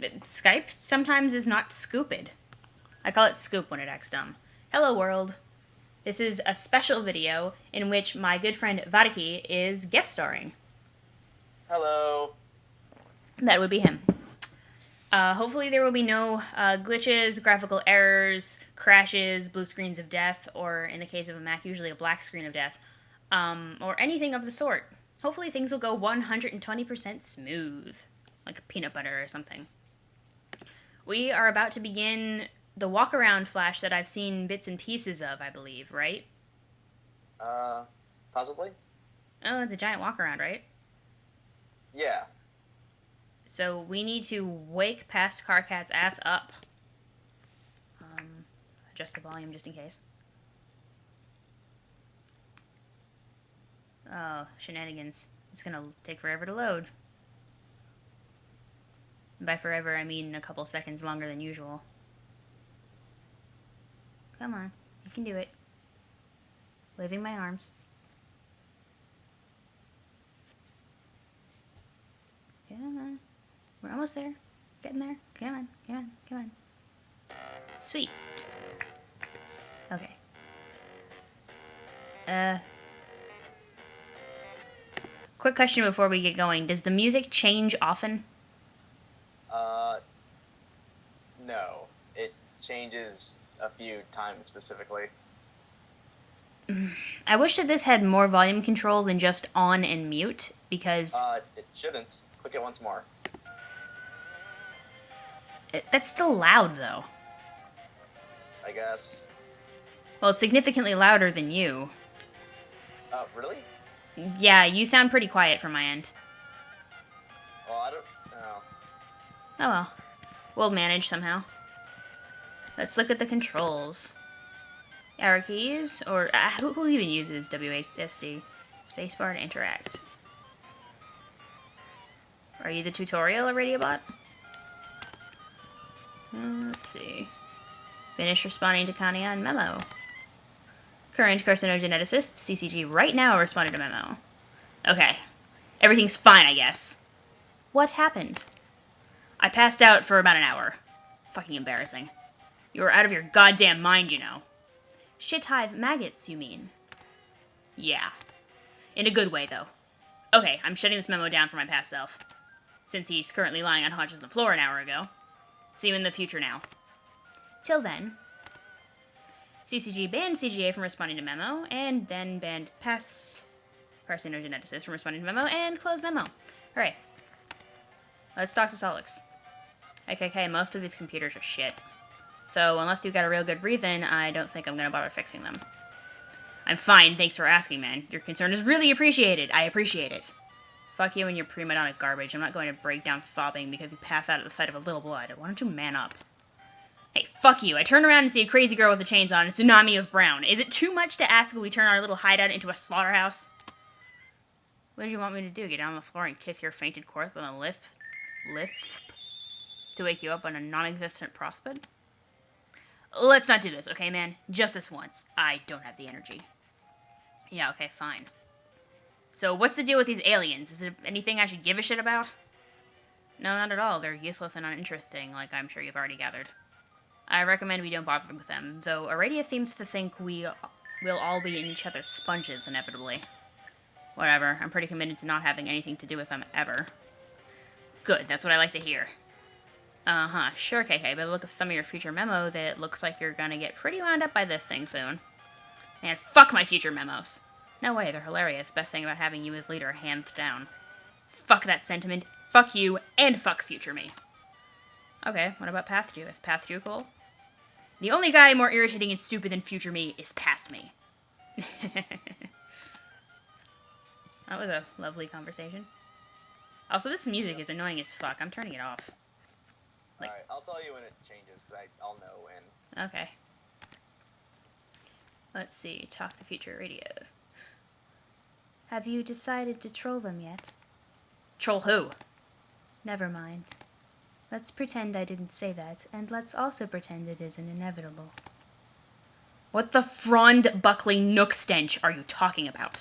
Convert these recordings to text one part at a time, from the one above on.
Skype sometimes is not scooped. I call it scoop when it acts dumb. Hello world. This is a special video in which my good friend VATEKE is guest starring. Hello. That would be him. Hopefully there will be no glitches, graphical errors, crashes, blue screens of death, or in the case of a Mac, usually a black screen of death, or anything of the sort. Hopefully things will go 120% smooth, like peanut butter or something. We are about to begin the walkaround flash that I've seen bits and pieces of, I believe, right? Possibly? Oh, it's a giant walkaround, right? Yeah. So we need to wake past Karkat's ass up. Adjust the volume just in case. Oh, shenanigans. It's gonna take forever to load. By forever, I mean a couple seconds longer than usual. Come on, you can do it. Waving my arms. Come on. We're almost there. Getting there. Come on, come on, come on. Sweet. Okay. Quick question before we get going. Does the music change often? No. It changes a few times specifically. I wish that this had more volume control than just on and mute, because... It shouldn't. Click it once more. That's still loud, though. I guess. Well, it's significantly louder than you. Oh, really? Yeah, you sound pretty quiet from my end. Well, I don't know. Oh well. We'll manage somehow. Let's look at the controls. Arrow keys, or who even uses WASD? Spacebar to interact. Are you the tutorial or Radiobot? Let's see. Finish responding to Kania and Memo. Current carcinogeneticist, CCG, right now responded to Memo. Okay. Everything's fine, I guess. What happened? I passed out for about an hour. Fucking embarrassing. You were out of your goddamn mind, you know. Shit hive maggots, you mean? Yeah. In a good way, though. Okay, I'm shutting this memo down for my past self. Since he's currently lying unconscious on the floor an hour ago. See you in the future now. Till then. CCG banned CGA from responding to memo, and then banned past carcinogeneticist from responding to memo, and closed memo. Alright. Let's talk to Solix. Okay, most of these computers are shit. So, unless you've got a real good reason, I don't think I'm gonna bother fixing them. I'm fine, thanks for asking, man. Your concern is really appreciated. I appreciate it. Fuck you and your prima donna garbage. I'm not going to break down fobbing because you pass out at the sight of a little blood. Why don't you man up? Hey, fuck you. I turn around and see a crazy girl with a chainsaw and a tsunami of brown. Is it too much to ask if we turn our little hideout into a slaughterhouse? What did you want me to do? Get down on the floor and kiss your fainted corpse with a lisp? To wake you up on a non-existent prospect? Let's not do this, okay, man? Just this once. I don't have the energy. Yeah, okay, fine. So, what's the deal with these aliens? Is it anything I should give a shit about? No, not at all. They're useless and uninteresting, like I'm sure you've already gathered. I recommend we don't bother with them, though Aradia seems to think we will all be in each other's sponges, inevitably. Whatever, I'm pretty committed to not having anything to do with them, ever. Good, that's what I like to hear. Uh-huh, sure, KK, by the look of some of your future memos, it looks like you're gonna get pretty wound up by this thing soon. And fuck my future memos. No way, they're hilarious. Best thing about having you as leader, hands down. Fuck that sentiment, fuck you, and fuck future me. Okay, what about past you? Is past you cool? The only guy more irritating and stupid than future me is past me. That was a lovely conversation. Also, this music is annoying as fuck. I'm turning it off. Alright, I'll tell you when it changes, because I'll know when. Okay. Let's see. Talk to future radio. Have you decided to troll them yet? Troll who? Never mind. Let's pretend I didn't say that, and let's also pretend it isn't inevitable. What the frond buckling nook stench are you talking about?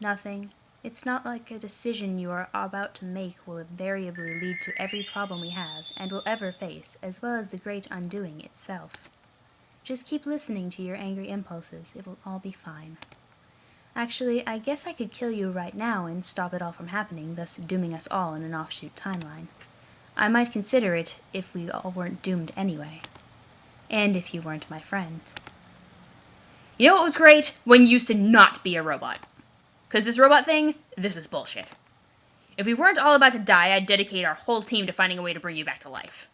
Nothing. It's not like a decision you are about to make will invariably lead to every problem we have and will ever face, as well as the great undoing itself. Just keep listening to your angry impulses. It will all be fine. Actually, I guess I could kill you right now and stop it all from happening, thus dooming us all in an offshoot timeline. I might consider it if we all weren't doomed anyway. And if you weren't my friend. You know what was great? When you used to not be a robot. Because this robot thing, this is bullshit. If we weren't all about to die, I'd dedicate our whole team to finding a way to bring you back to life.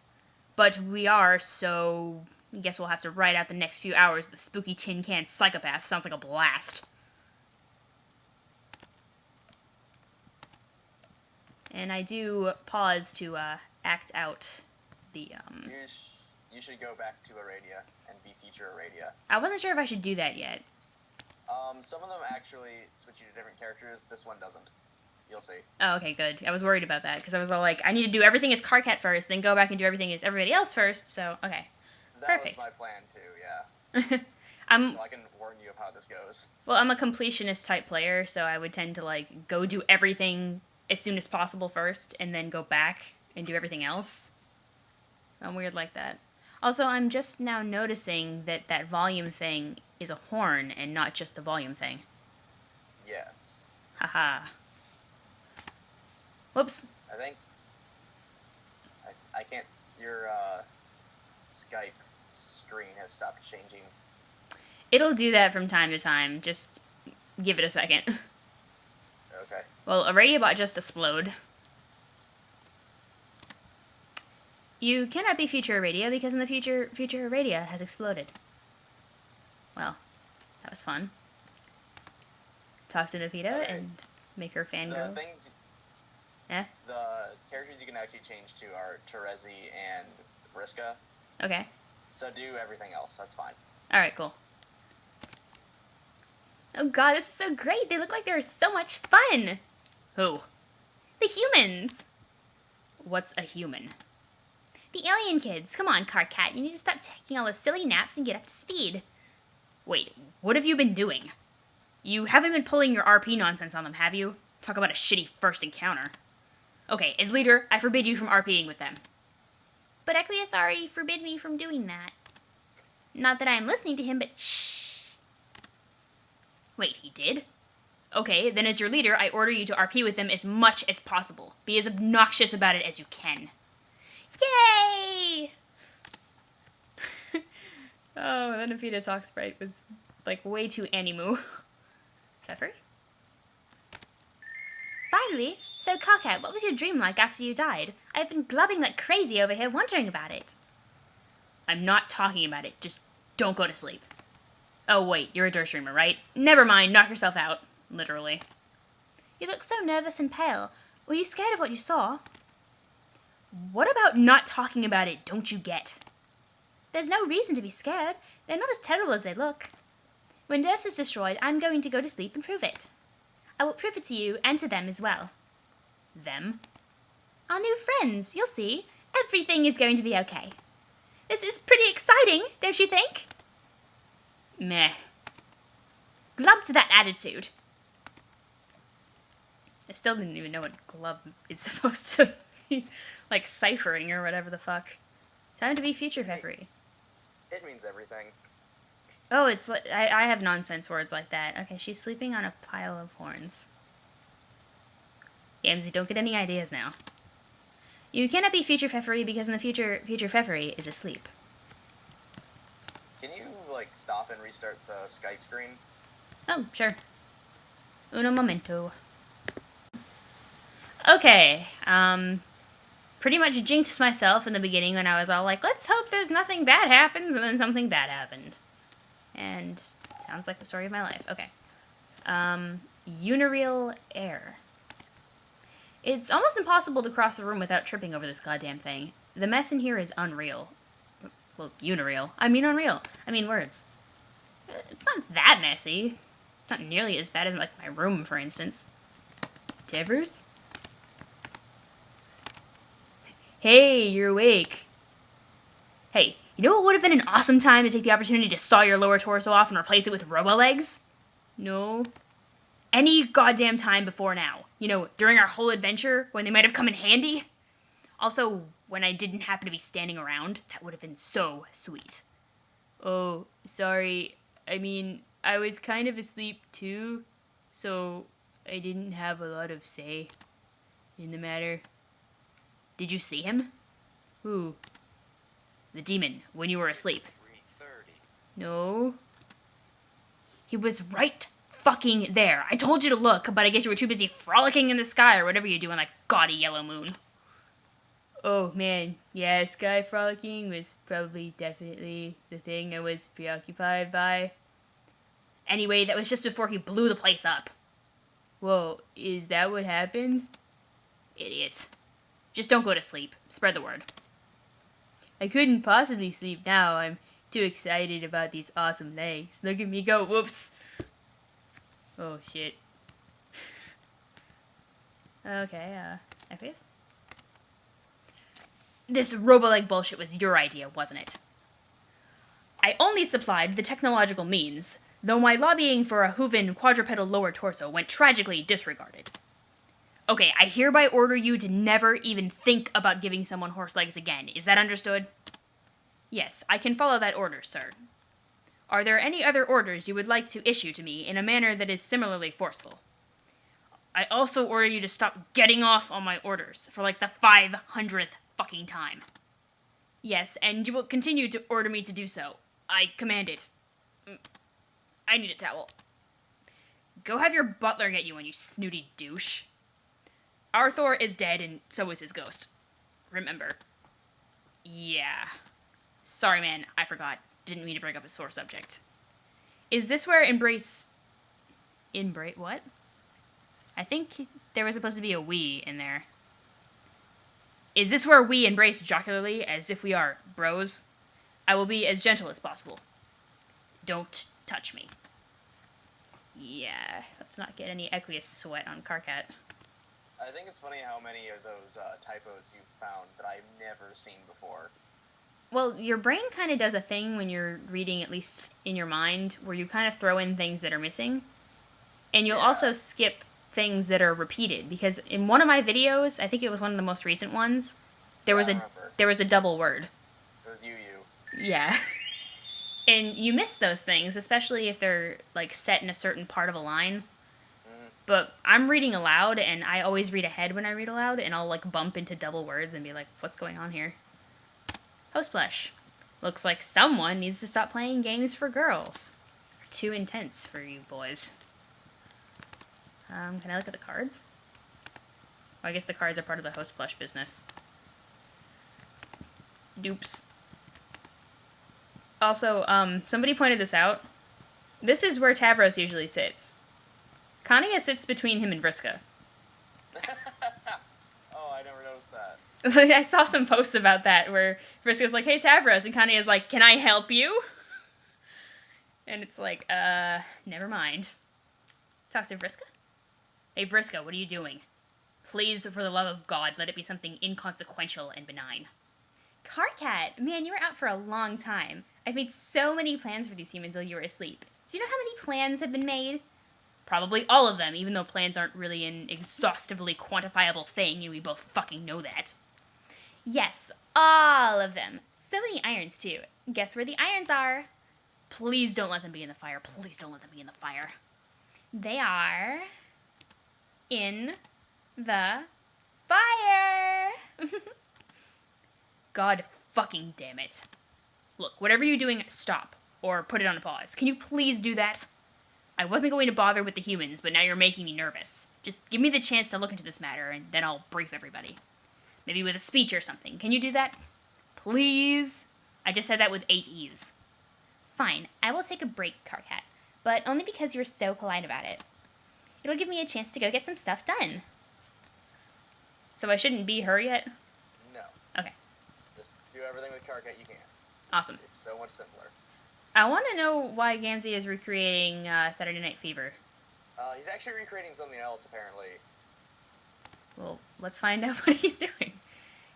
But we are, so I guess we'll have to ride out the next few hours with the spooky tin can psychopath. Sounds like a blast. And I do pause to act out the You should go back to Aradia and be future Aradia. I wasn't sure if I should do that yet. Some of them actually switch you to different characters. This one doesn't. You'll see. Oh, okay, good. I was worried about that, because I was all like, I need to do everything as Karkat first, then go back and do everything as everybody else first, so, okay. That Perfect. was my plan, too, yeah. So I can warn you of how this goes. Well, I'm a completionist type player, so I would tend to, like, go do everything as soon as possible first, and then go back and do everything else. I'm weird like that. Also, I'm just now noticing that that volume thing is a horn and not just the volume thing. Yes. Haha. Whoops. I think... I can't... Your, Skype screen has stopped changing. It'll do that from time to time. Just give it a second. Okay. Well, a radio bot just exploded. You cannot be future Aradia because in the future Aradia has exploded. Well, that was fun. Talk to Navita Okay. and make her fangirl. The things... Eh? The characters you can actually change to are Terzi and Vriska. Okay. So do everything else. That's fine. Alright, cool. Oh god, this is so great! They look like they're so much fun! Who? The humans! What's a human? The alien kids! Come on, Karkat, you need to stop taking all the silly naps and get up to speed. Wait, what have you been doing? You haven't been pulling your RP nonsense on them, have you? Talk about a shitty first encounter. Okay, as leader, I forbid you from RPing with them. But Equius already forbid me from doing that. Not that I am listening to him, but shh. Wait, he did? Okay, then as your leader, I order you to RP with them as much as possible. Be as obnoxious about it as you can. Yay! Oh, that Navita talk sprite was, like, way too animu. Pepper? Finally! So, Karkat, what was your dream like after you died? I've been glubbing like crazy over here wondering about it. I'm not talking about it. Just don't go to sleep. Oh, wait, you're a dirt streamer, right? Never mind, knock yourself out. Literally. You look so nervous and pale. Were you scared of what you saw? What about not talking about it don't you get? There's no reason to be scared. They're not as terrible as they look. When Durst is destroyed, I'm going to go to sleep and prove it. I will prove it to you and to them as well. Them? Our new friends, you'll see. Everything is going to be okay. This is pretty exciting, don't you think? Meh. Glub to that attitude. I still didn't even know what glub is supposed to be. Like ciphering or whatever the fuck. Time to be future peppery. It means everything. Oh, it's like I have nonsense words like that. Okay, she's sleeping on a pile of horns. Gamesy, don't get any ideas now. You cannot be future peppery because in the future peppery is asleep. Can you, like, stop and restart the Skype screen? Oh, sure. Uno momento. Okay, pretty much jinxed myself in the beginning when I was all like, let's hope there's nothing bad happens, and then something bad happened. And sounds like the story of my life. Okay. Unireal air. It's almost impossible to cross the room without tripping over this goddamn thing. The mess in here is unreal. Well, unireal. I mean unreal. I mean words. It's not that messy. It's not nearly as bad as, like, my room, for instance. Tavros? Hey, you're awake. Hey, you know what would have been an awesome time to take the opportunity to saw your lower torso off and replace it with robo-legs? No? any goddamn time before now. You know, during our whole adventure, when they might have come in handy. Also, when I didn't happen to be standing around, that would have been so sweet. Oh, sorry. I mean, I was kind of asleep too, so I didn't have a lot of say in the matter. Did you see him? Who? The demon, when you were asleep. 3:30. No. He was right fucking there. I told you to look, but I guess you were too busy frolicking in the sky or whatever you do on that gaudy yellow moon. Oh man, yeah, sky frolicking was probably definitely the thing I was preoccupied by. Anyway, that was just before he blew the place up. Whoa, is that what happens? Idiots. Just don't go to sleep. Spread the word. I couldn't possibly sleep now. I'm too excited about these awesome legs. Look at me go. Whoops. Oh, shit. Okay, FPS? This robo-leg bullshit was your idea, wasn't it? I only supplied the technological means, though my lobbying for a hooven quadrupedal lower torso went tragically disregarded. Okay, I hereby order you to never even think about giving someone horse legs again. Is that understood? Yes, I can follow that order, sir. Are there any other orders you would like to issue to me in a manner that is similarly forceful? I also order you to stop getting off on my orders for like the 500th fucking time. Yes, and you will continue to order me to do so. I command it. I need a towel. Go have your butler get you one, you snooty douche. Arthur is dead, and so is his ghost. Remember. Yeah. Sorry, man, I forgot. Didn't mean to bring up a sore subject. Is this where embrace what? I think there was supposed to be a we in there. Is this where we embrace jocularly, as if we are bros? I will be as gentle as possible. Don't touch me. Yeah, let's not get any aqueous sweat on Karkat. I think it's funny how many of those typos you've found that I've never seen before. Well, your brain kind of does a thing when you're reading, at least in your mind, where you kind of throw in things that are missing. And you'll also skip things that are repeated, because in one of my videos, I think it was one of the most recent ones, there was a double word. It was you. Yeah. And you miss those things, especially if they're like set in a certain part of a line. But I'm reading aloud, and I always read ahead when I read aloud, and I'll like bump into double words and be like, what's going on here? Hostplush. Looks like someone needs to stop playing games for girls. They're too intense for you boys. Can I look at the cards? Oh, I guess the cards are part of the Hostplush business. Dupes. Also, somebody pointed this out. This is where Tavros usually sits. Kania sits between him and Vriska. Oh, I never noticed that. I saw some posts about that where Vriska's like, hey Tavros, and Kania's like, can I help you? And it's like, never mind. Talk to Vriska? Hey Vriska, what are you doing? Please, for the love of God, let it be something inconsequential and benign. Karkat, man, you were out for a long time. I've made so many plans for these humans while you were asleep. Do you know how many plans have been made? Probably all of them, even though plans aren't really an exhaustively quantifiable thing, and we both fucking know that. Yes, all of them. So many irons, too. Guess where the irons are? Please don't let them be in the fire. Please don't let them be in the fire. They are in the fire. God fucking damn it. Look, whatever you're doing, stop. Or put it on a pause. Can you please do that? I wasn't going to bother with the humans, but now you're making me nervous. Just give me the chance to look into this matter, and then I'll brief everybody. Maybe with a speech or something. Can you do that? Please? I just said that with 8 E's. Fine, I will take a break, Karkat, but only because you're so polite about it. It'll give me a chance to go get some stuff done. So I shouldn't be her yet? No. Okay. Just do everything with Karkat you can. Awesome. It's so much simpler. I want to know why Gamzee is recreating Saturday Night Fever. He's actually recreating something else, apparently. Well, let's find out what he's doing.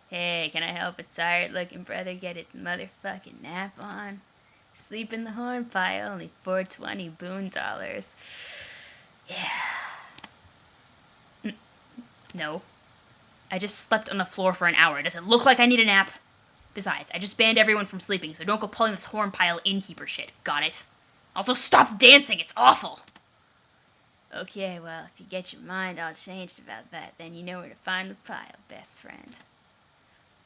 Hey, can I help a tired-looking brother get his motherfucking nap on? Sleep in the horn pile, only $4.20 boon dollars. Yeah. No. I just slept on the floor for an hour. Does it look like I need a nap? Besides, I just banned everyone from sleeping, so don't go pulling this horn pile innkeeper shit. Got it? Also, stop dancing! It's awful! Okay, well, if you get your mind all changed about that, then you know where to find the pile, best friend.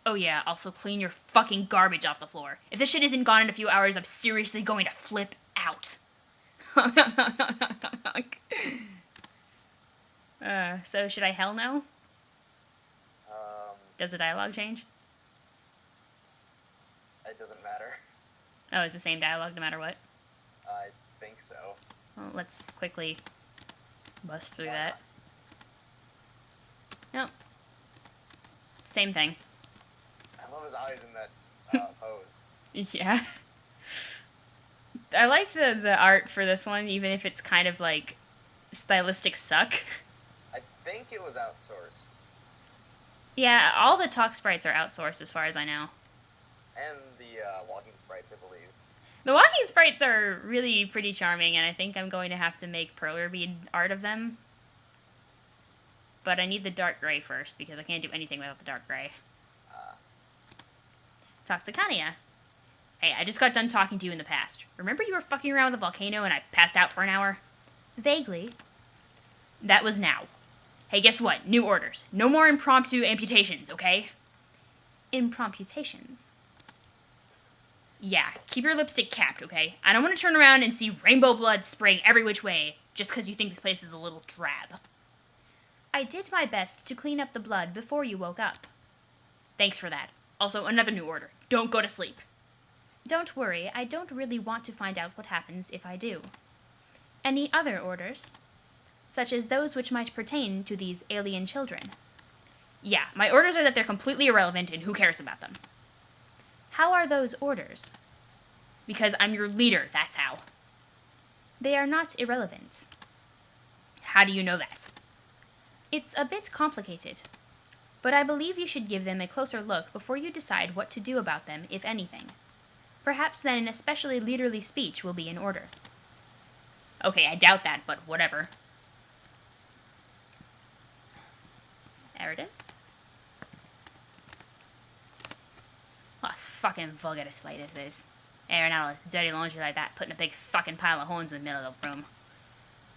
Oh yeah, also clean your fucking garbage off the floor. If this shit isn't gone in a few hours, I'm seriously going to flip out. So should I hell no? Does the dialogue change? It doesn't matter. Oh, it's the same dialogue no matter what? I think so. Well, let's quickly bust through Why that. not? Nope. Same thing. I love his eyes in that pose. Yeah. I like the art for this one, even if it's kind of like stylistic suck. I think it was outsourced. Yeah, all the talk sprites are outsourced as far as I know. And the walking sprites, I believe. The walking sprites are really pretty charming, and I think I'm going to have to make perler bead art of them. But I need the dark gray first, because I can't do anything without the dark gray. Talk to Kanya. Hey, I just got done talking to you in the past. Remember you were fucking around with the volcano and I passed out for an hour? Vaguely. That was now. Hey, guess what? New orders. No more impromptu amputations, okay? Impromputations? Yeah, keep your lipstick capped, okay? I don't want to turn around and see rainbow blood spraying every which way just because you think this place is a little drab. I did my best to clean up the blood before you woke up. Thanks for that. Also, another new order. Don't go to sleep. Don't worry, I don't really want to find out what happens if I do. Any other orders? Such as those which might pertain to these alien children. Yeah, my orders are that they're completely irrelevant and who cares about them. How are those orders? Because I'm your leader, that's how. They are not irrelevant. How do you know that? It's a bit complicated, but I believe you should give them a closer look before you decide what to do about them, if anything. Perhaps then an especially leaderly speech will be in order. Okay, I doubt that, but whatever. Eridan? What a fucking vulgar display this is. Airing out all this dirty laundry like that, putting a big fucking pile of horns in the middle of the room.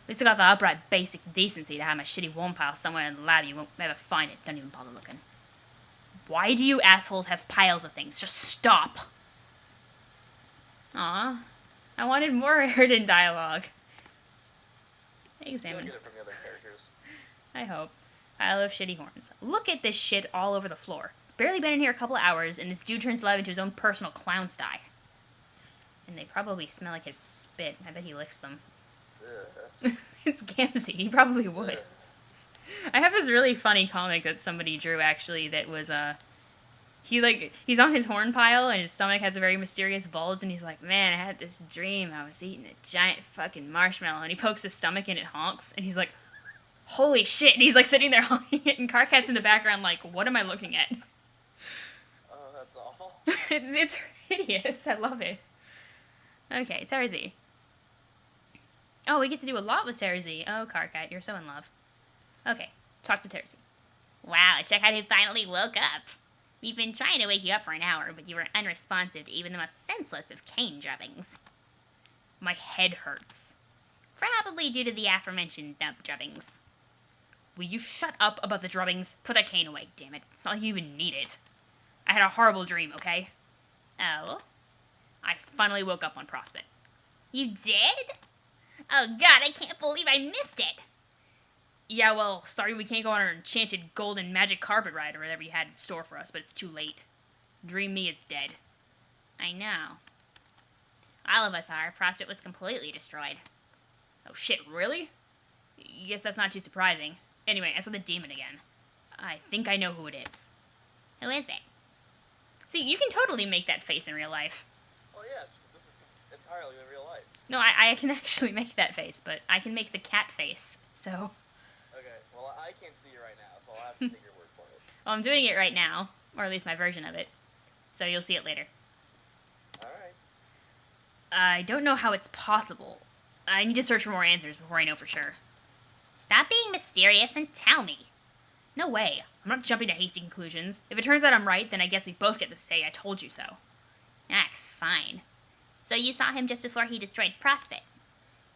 At least I got the upright basic decency to have my shitty worn pile somewhere in the lab you won't ever find it. Don't even bother looking. Why do you assholes have piles of things? Just stop! Aw. I wanted more Eridan dialogue. Examine. You'll get it from the other characters. I hope. Pile of shitty horns. Look at this shit all over the floor. Barely been in here a couple of hours, and this dude turns love into his own personal clown sty. And they probably smell like his spit. I bet he licks them. It's Gamzee. He probably would. I have this really funny comic that somebody drew, actually, that was, he's on his horn pile, and his stomach has a very mysterious bulge, and he's like, man, I had this dream. I was eating a giant fucking marshmallow, and he pokes his stomach, and it honks, and he's like, holy shit, and he's, like, sitting there honking it, and Karkat's in the background like, what am I looking at? Oh, that's awful. It's hideous. I love it. Okay, Terzi. Oh, we get to do a lot with Terzi. Oh, Karkat, you're so in love. Okay, talk to Terzi. Wow, check out who finally woke up. We've been trying to wake you up for an hour, but you were unresponsive to even the most senseless of cane drubbings. My head hurts. Probably due to the aforementioned drubbings. Will you shut up about the drubbings? Put that cane away, damn it. It's not like you even need it. I had a horrible dream, okay? Oh? I finally woke up on Prospect. You did? Oh god, I can't believe I missed it! Yeah, well, sorry we can't go on our enchanted golden magic carpet ride or whatever you had in store for us, but it's too late. Dream Me is dead. I know. All of us are. Prospect was completely destroyed. Oh shit, really? Guess that's not too surprising. Anyway, I saw the demon again. I think I know who it is. Who is it? See, you can totally make that face in real life. Well, yes, because this is entirely in real life. No, I can actually make that face, but I can make the cat face, so... Okay, well, I can't see you right now, so I'll have to take your word for it. Well, I'm doing it right now, or at least my version of it, so you'll see it later. Alright. I don't know how it's possible. I need to search for more answers before I know for sure. Stop being mysterious and tell me. No way. I'm not jumping to hasty conclusions. If it turns out I'm right, then I guess we both get to say I told you so. Ah, fine. So you saw him just before he destroyed CrossFit?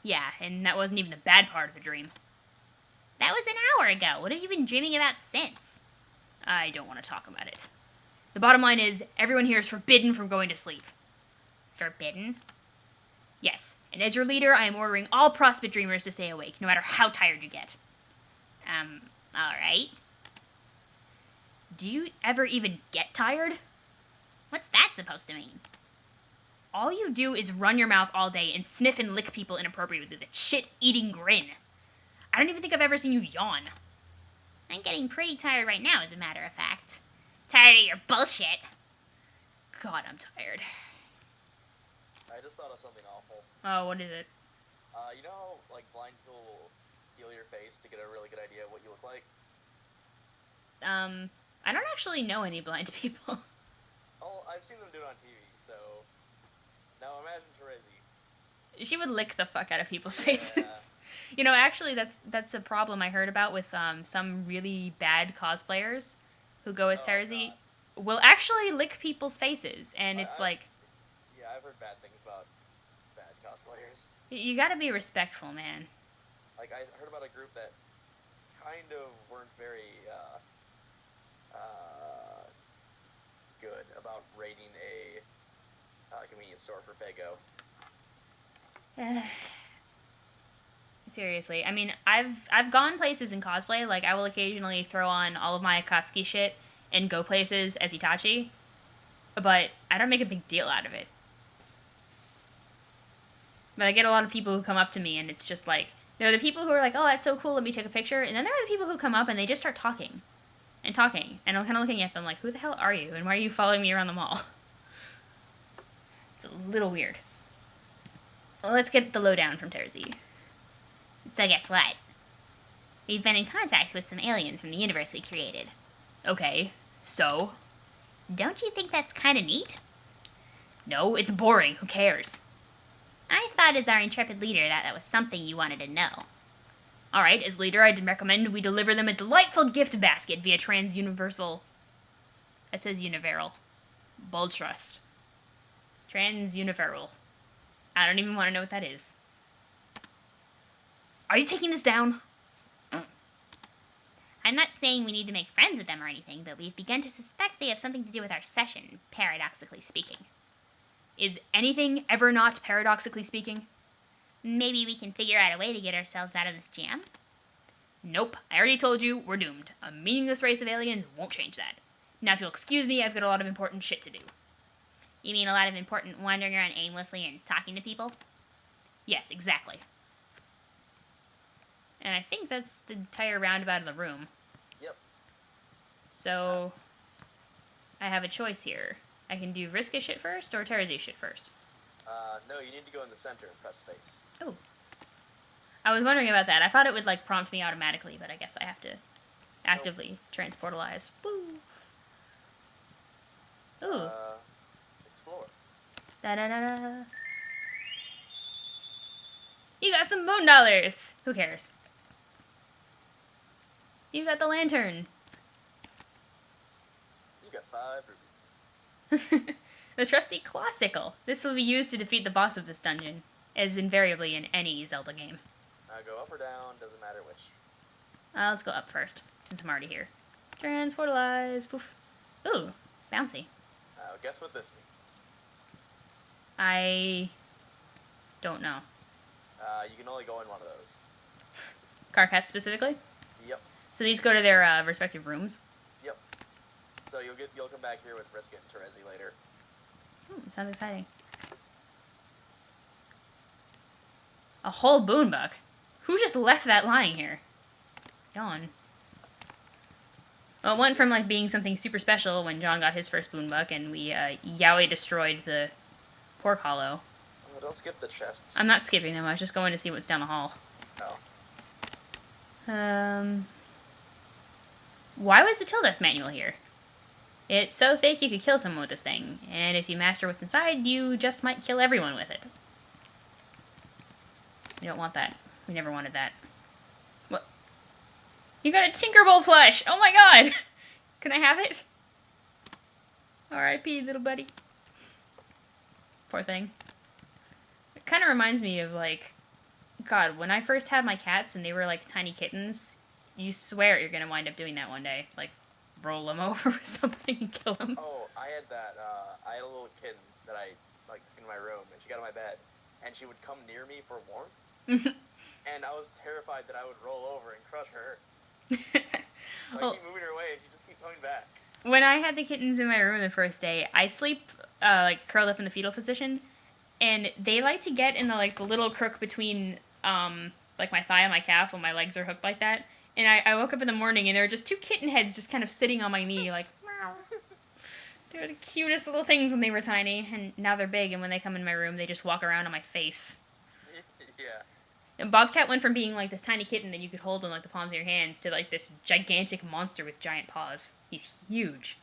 Yeah, and that wasn't even the bad part of the dream. That was an hour ago. What have you been dreaming about since? I don't want to talk about it. The bottom line is, everyone here is forbidden from going to sleep. Forbidden? Yes, and as your leader, I am ordering all CrossFit dreamers to stay awake, no matter how tired you get. Alright. Do you ever even get tired? What's that supposed to mean? All you do is run your mouth all day and sniff and lick people inappropriately with a shit-eating grin. I don't even think I've ever seen you yawn. I'm getting pretty tired right now, as a matter of fact. Tired of your bullshit. God, I'm tired. I just thought of something awful. Oh, what is it? You know how, like, blind people will feel your face to get a really good idea of what you look like? I don't actually know any blind people. Oh, I've seen them do it on TV, so... Now imagine Terzi. She would lick the fuck out of people's faces. Yeah. You know, actually, that's a problem I heard about with some really bad cosplayers who go as Terzi. Will actually lick people's faces, and it's like... Yeah, I've heard bad things about bad cosplayers. You gotta be respectful, man. Like, I heard about a group that kind of weren't very, good about raiding a convenience store for Fago. Seriously, I mean, I've gone places in cosplay. Like, I will occasionally throw on all of my Akatsuki shit and go places as Itachi, but I don't make a big deal out of it. But I get a lot of people who come up to me, and it's just like, there are the people who are like, oh, that's so cool, let me take a picture, and then there are the people who come up and they just start talking, and I'm kind of looking at them like, who the hell are you, and why are you following me around the mall? It's a little weird. Well, let's get the lowdown from Terzi. So guess what? We've been in contact with some aliens from the universe we created. Okay, so? Don't you think that's kind of neat? No, it's boring. Who cares? I thought as our intrepid leader that was something you wanted to know. Alright, as leader, I'd recommend we deliver them a delightful gift basket via trans-universal... It says univeral. Bold trust. Trans-univeral. I don't even want to know what that is. Are you taking this down? I'm not saying we need to make friends with them or anything, but we've begun to suspect they have something to do with our session, paradoxically speaking. Is anything ever not paradoxically speaking? Maybe we can figure out a way to get ourselves out of this jam? Nope, I already told you, we're doomed. A meaningless race of aliens won't change that. Now if you'll excuse me, I've got a lot of important shit to do. You mean a lot of important wandering around aimlessly and talking to people? Yes, exactly. And I think that's the entire roundabout of the room. Yep. So, I have a choice here. I can do Vriska shit first or Terzi shit first. No, you need to go in the center and press space. Oh. I was wondering about that. I thought it would, like, prompt me automatically, but I guess I have to actively transportalize. Woo! Ooh. Explore. Da-da-da-da. You got some moon dollars! Who cares? You got the lantern. You got 5 rubies. The trusty claw sickle. This will be used to defeat the boss of this dungeon, as invariably in any Zelda game. Now go up or down, doesn't matter which. Let's go up first, since I'm already here. Transportalize. Poof. Ooh, bouncy. Now guess what this means. I don't know. You can only go in one of those. Karkat specifically? Yep. So these go to their respective rooms? Yep. So you'll come back here with Vriska and Terzi later. Sounds exciting. A whole boon buck? Who just left that lying here? Yawn. Well, it went from like being something super special when John got his first boon buck and we yaoi destroyed the pork hollow. Oh, don't skip the chests. I'm not skipping them, I was just going to see what's down the hall. Oh. Why was the Till Death manual here? It's so thick you could kill someone with this thing, and if you master what's inside, you just might kill everyone with it. You don't want that. We never wanted that. What? You got a Tinkerbell plush! Oh my god! Can I have it? R.I.P. little buddy. Poor thing. It kind of reminds me of, like, God, when I first had my cats and they were, like, tiny kittens, you swear you're gonna wind up doing that one day. Like, roll them over with something and kill them. Oh, I had that, I had a little kitten that I, like, took into my room, and she got on my bed, and she would come near me for warmth, and I was terrified that I would roll over and crush her. Like, keep moving her away, and she just keep coming back. When I had the kittens in my room the first day, I sleep, like, curled up in the fetal position, and they like to get in the, like, the little crook between, like, my thigh and my calf when my legs are hooked like that. And I woke up in the morning, and there were just two kitten heads just kind of sitting on my knee, like, meow. They were the cutest little things when they were tiny, and now they're big, and when they come in my room, they just walk around on my face. Yeah. And Bobcat went from being, like, this tiny kitten that you could hold in, like, the palms of your hands to, like, this gigantic monster with giant paws. He's huge.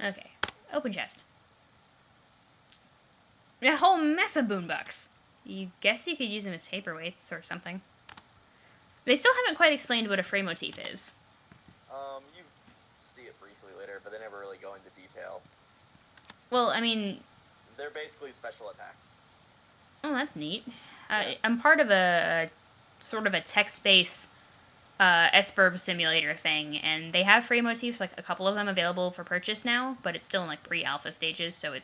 Okay. Open chest. A whole mess of boonbucks. You guess you could use them as paperweights or something. They still haven't quite explained what a fray motif is. You see it briefly later, but they never really go into detail. Well, I mean... They're basically special attacks. Oh, that's neat. Yeah. I'm part of a sort of a text-based Esperb simulator thing, and they have fray motifs, like a couple of them available for purchase now, but it's still in like pre-alpha stages, so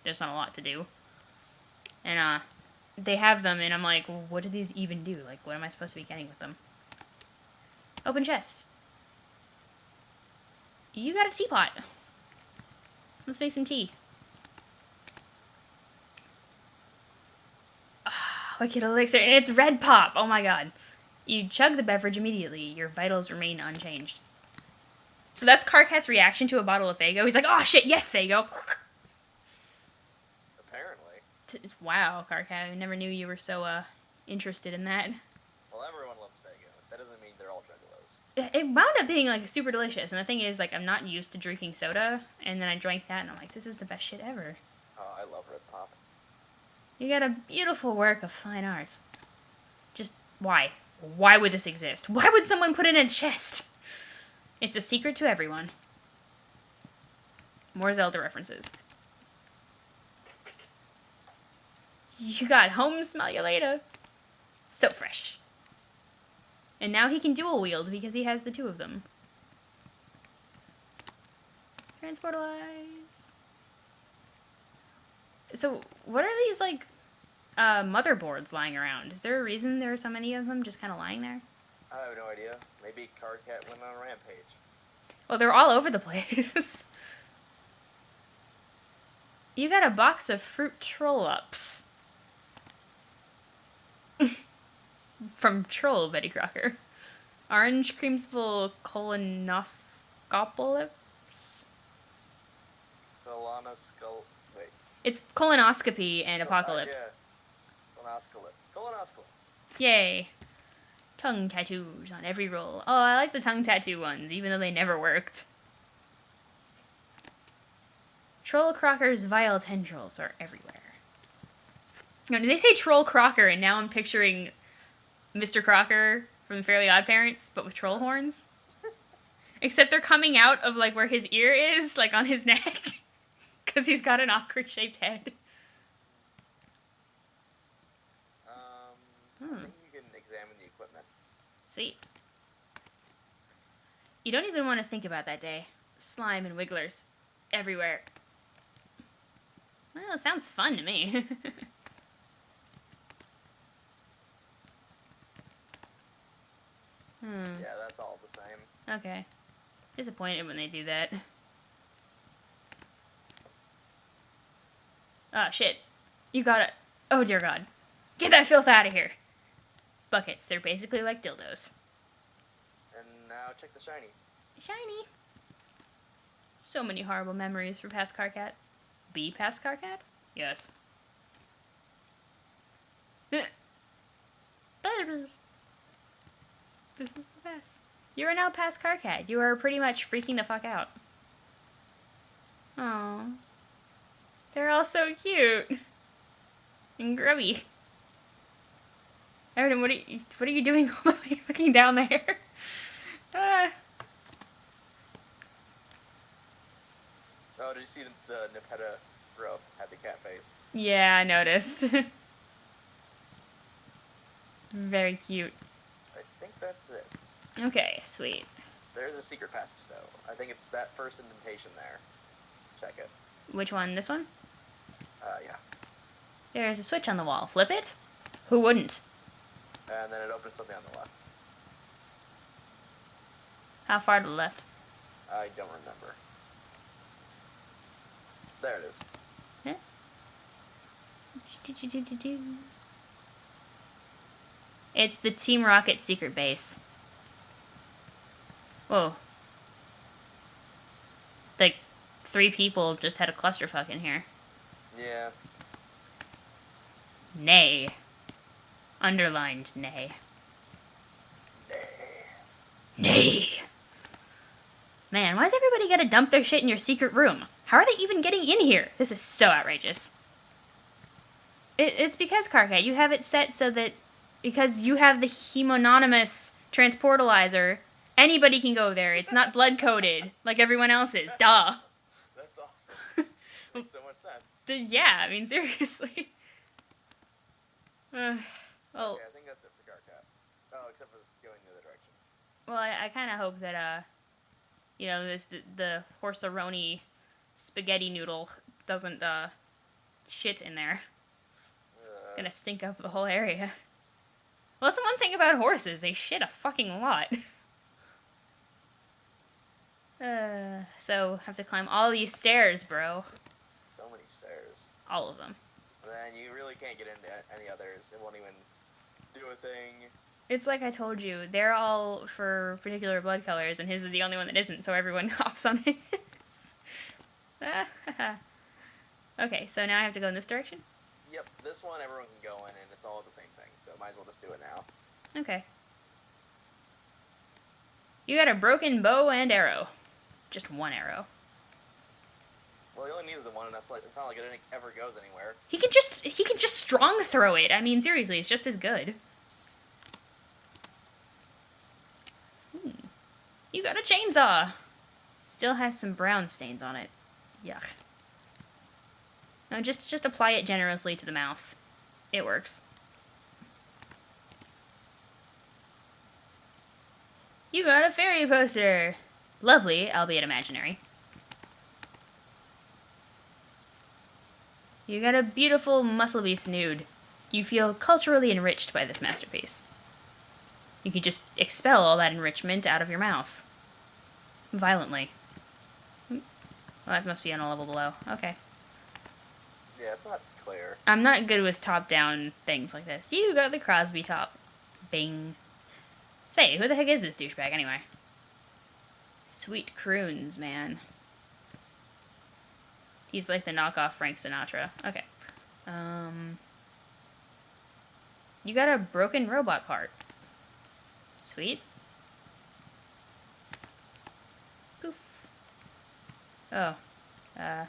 there's not a lot to do. And they have them, and I'm like, well, what do these even do? Like, what am I supposed to be getting with them? Open chest. You got a teapot. Let's make some tea. Wicked elixir, and it's red pop! Oh my god. You chug the beverage immediately. Your vitals remain unchanged. So that's Karkat's reaction to a bottle of Faygo. He's like, oh shit, yes, Faygo! Apparently. Wow, Karkat, I never knew you were so, interested in that. Well, everyone loves Faygo. That doesn't mean they're all juggalos. It wound up being, like, super delicious, and the thing is, like, I'm not used to drinking soda, and then I drank that, and I'm like, this is the best shit ever. Oh, I love red pop. You got a beautiful work of fine art. Just, why? Why would this exist? Why would someone put it in a chest? It's a secret to everyone. More Zelda references. You got home smell you later. So fresh. And now he can dual wield because he has the two of them. Transportalize. So, what are these, like, motherboards lying around? Is there a reason there are so many of them just kind of lying there? I have no idea. Maybe Karkat went on a rampage. Well, they're all over the place. You got a box of fruit troll-ups. From Troll, Betty Crocker. Orange creamsicle colonoscopolis? Wait. It's colonoscopy and apocalypse. Yeah. Colonoscalypse. Yay. Tongue tattoos on every roll. Oh, I like the tongue tattoo ones, even though they never worked. Troll Crocker's vile tendrils are everywhere. Now, did they say Troll Crocker, and now I'm picturing Mr. Crocker from the Fairly Odd Parents, but with troll horns? Except they're coming out of, like, where his ear is, like, on his neck. Because he's got an awkward-shaped head. I think you can examine the equipment. Sweet. You don't even want to think about that day. Slime and wigglers. Everywhere. Well, it sounds fun to me. Yeah, that's all the same. Okay. Disappointed when they do that. Oh, shit. You gotta... Oh, dear God. Get that filth out of here. Buckets. They're basically like dildos. And now check the shiny. Shiny. So many horrible memories for past Karkat. Be past Karkat? Yes. This is the best. You are now past Karkat. You are pretty much freaking the fuck out. Aww. They're all so cute. And grubby. Everton, what are you doing all the way fucking down there? Ah. Oh, did you see the Nepeta robe had the cat face? Yeah, I noticed. Very cute. I think that's it. Okay, sweet. There's a secret passage, though. I think it's that first indentation there. Check it. Which one? This one? Yeah. There's a switch on the wall. Flip it? Who wouldn't? And then it opens something on the left. How far to the left? I don't remember. There it is. Huh? It's the Team Rocket secret base. Whoa. Like, 3 people just had a clusterfuck in here. Yeah. Nay. Underlined nay. Nay. Man, why does everybody gotta dump their shit in your secret room? How are they even getting in here? This is so outrageous. It's because, Karkat, you have it set so that... Because you have the hemononymous transportalizer, anybody can go there. It's not blood-coded like everyone else's. Duh. That's awesome. Makes so much sense. Yeah, I mean, seriously. Well, Okay, I think that's it for Karkat. Oh, except for going the other direction. well, I kind of hope that, you know, the horseroni spaghetti noodle doesn't, shit in there. Gonna stink up the whole area. Well, that's the one thing about horses. They shit a fucking lot. So, have to climb all these stairs, bro. So many stairs. All of them. Then you really can't get into any others. It won't even do a thing. It's like I told you. They're all for particular blood colors, and his is the only one that isn't, so everyone hops on his. Okay, so now I have to go in this direction? Yep, this one everyone can go in, and it's all the same thing, so might as well just do it now. Okay. You got a broken bow and arrow. Just one arrow. Well, he only needs the one, and it's not like it ever goes anywhere. He can just strong throw it. I mean, seriously, it's just as good. You got a chainsaw. Still has some brown stains on it. Yuck. No, just apply it generously to the mouth. It works. You got a fairy poster. Lovely, albeit imaginary. You got a beautiful muscle beast nude. You feel culturally enriched by this masterpiece. You can just expel all that enrichment out of your mouth. Violently. Well, that must be on a level below. Okay. Yeah, it's not clear. I'm not good with top-down things like this. You got the Crosby top. Bing. Say, who the heck is this douchebag anyway? Sweet croons, man. He's like the knockoff Frank Sinatra. Okay. You got a broken robot part. Sweet. Poof. Oh. I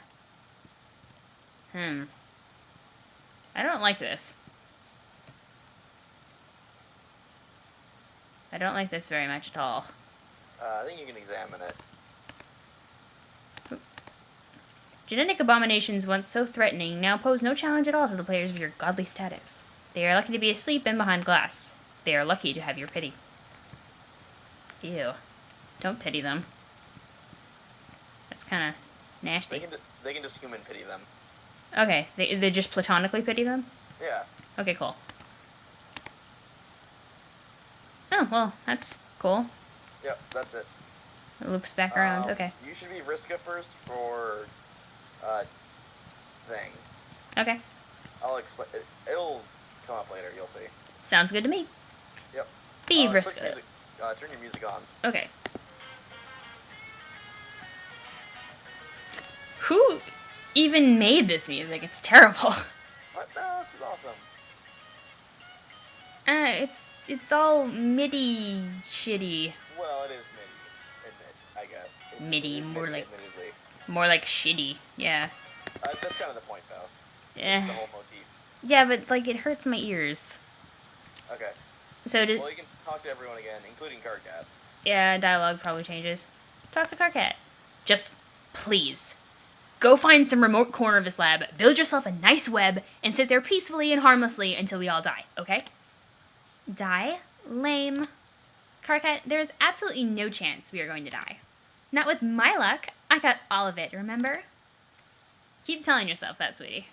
don't like this. I don't like this very much at all. I think you can examine it. Genetic abominations, once so threatening, now pose no challenge at all to the players of your godly status. They are lucky to be asleep and behind glass. They are lucky to have your pity. Ew. Don't pity them. That's kind of nasty. They can just human pity them. Okay, they just platonically pity them? Yeah. Okay, cool. Oh, well, that's cool. Yep, that's it. It loops back around, okay. You should be Vriska first for, thing. Okay. I'll explain. It'll come up later, you'll see. Sounds good to me. Yep. Be Switch Vriska. music. Turn your music on. Okay. Who even made this music? It's terrible. What? No, this is awesome. It's all MIDI shitty. Well, it is MIDI. I guess. MIDI, more like admittedly. more like shitty. Yeah. That's kind of the point, though. Eh. It's the whole motif. Yeah, but like it hurts my ears. Okay. So Well, you can talk to everyone again, including Karkat. Yeah, dialogue probably changes. Talk to Karkat. Just, please, go find some remote corner of this lab, build yourself a nice web, and sit there peacefully and harmlessly until we all die, okay? Die? Lame. Karkat, there is absolutely no chance we are going to die. Not with my luck. I got all of it, remember? Keep telling yourself that, sweetie.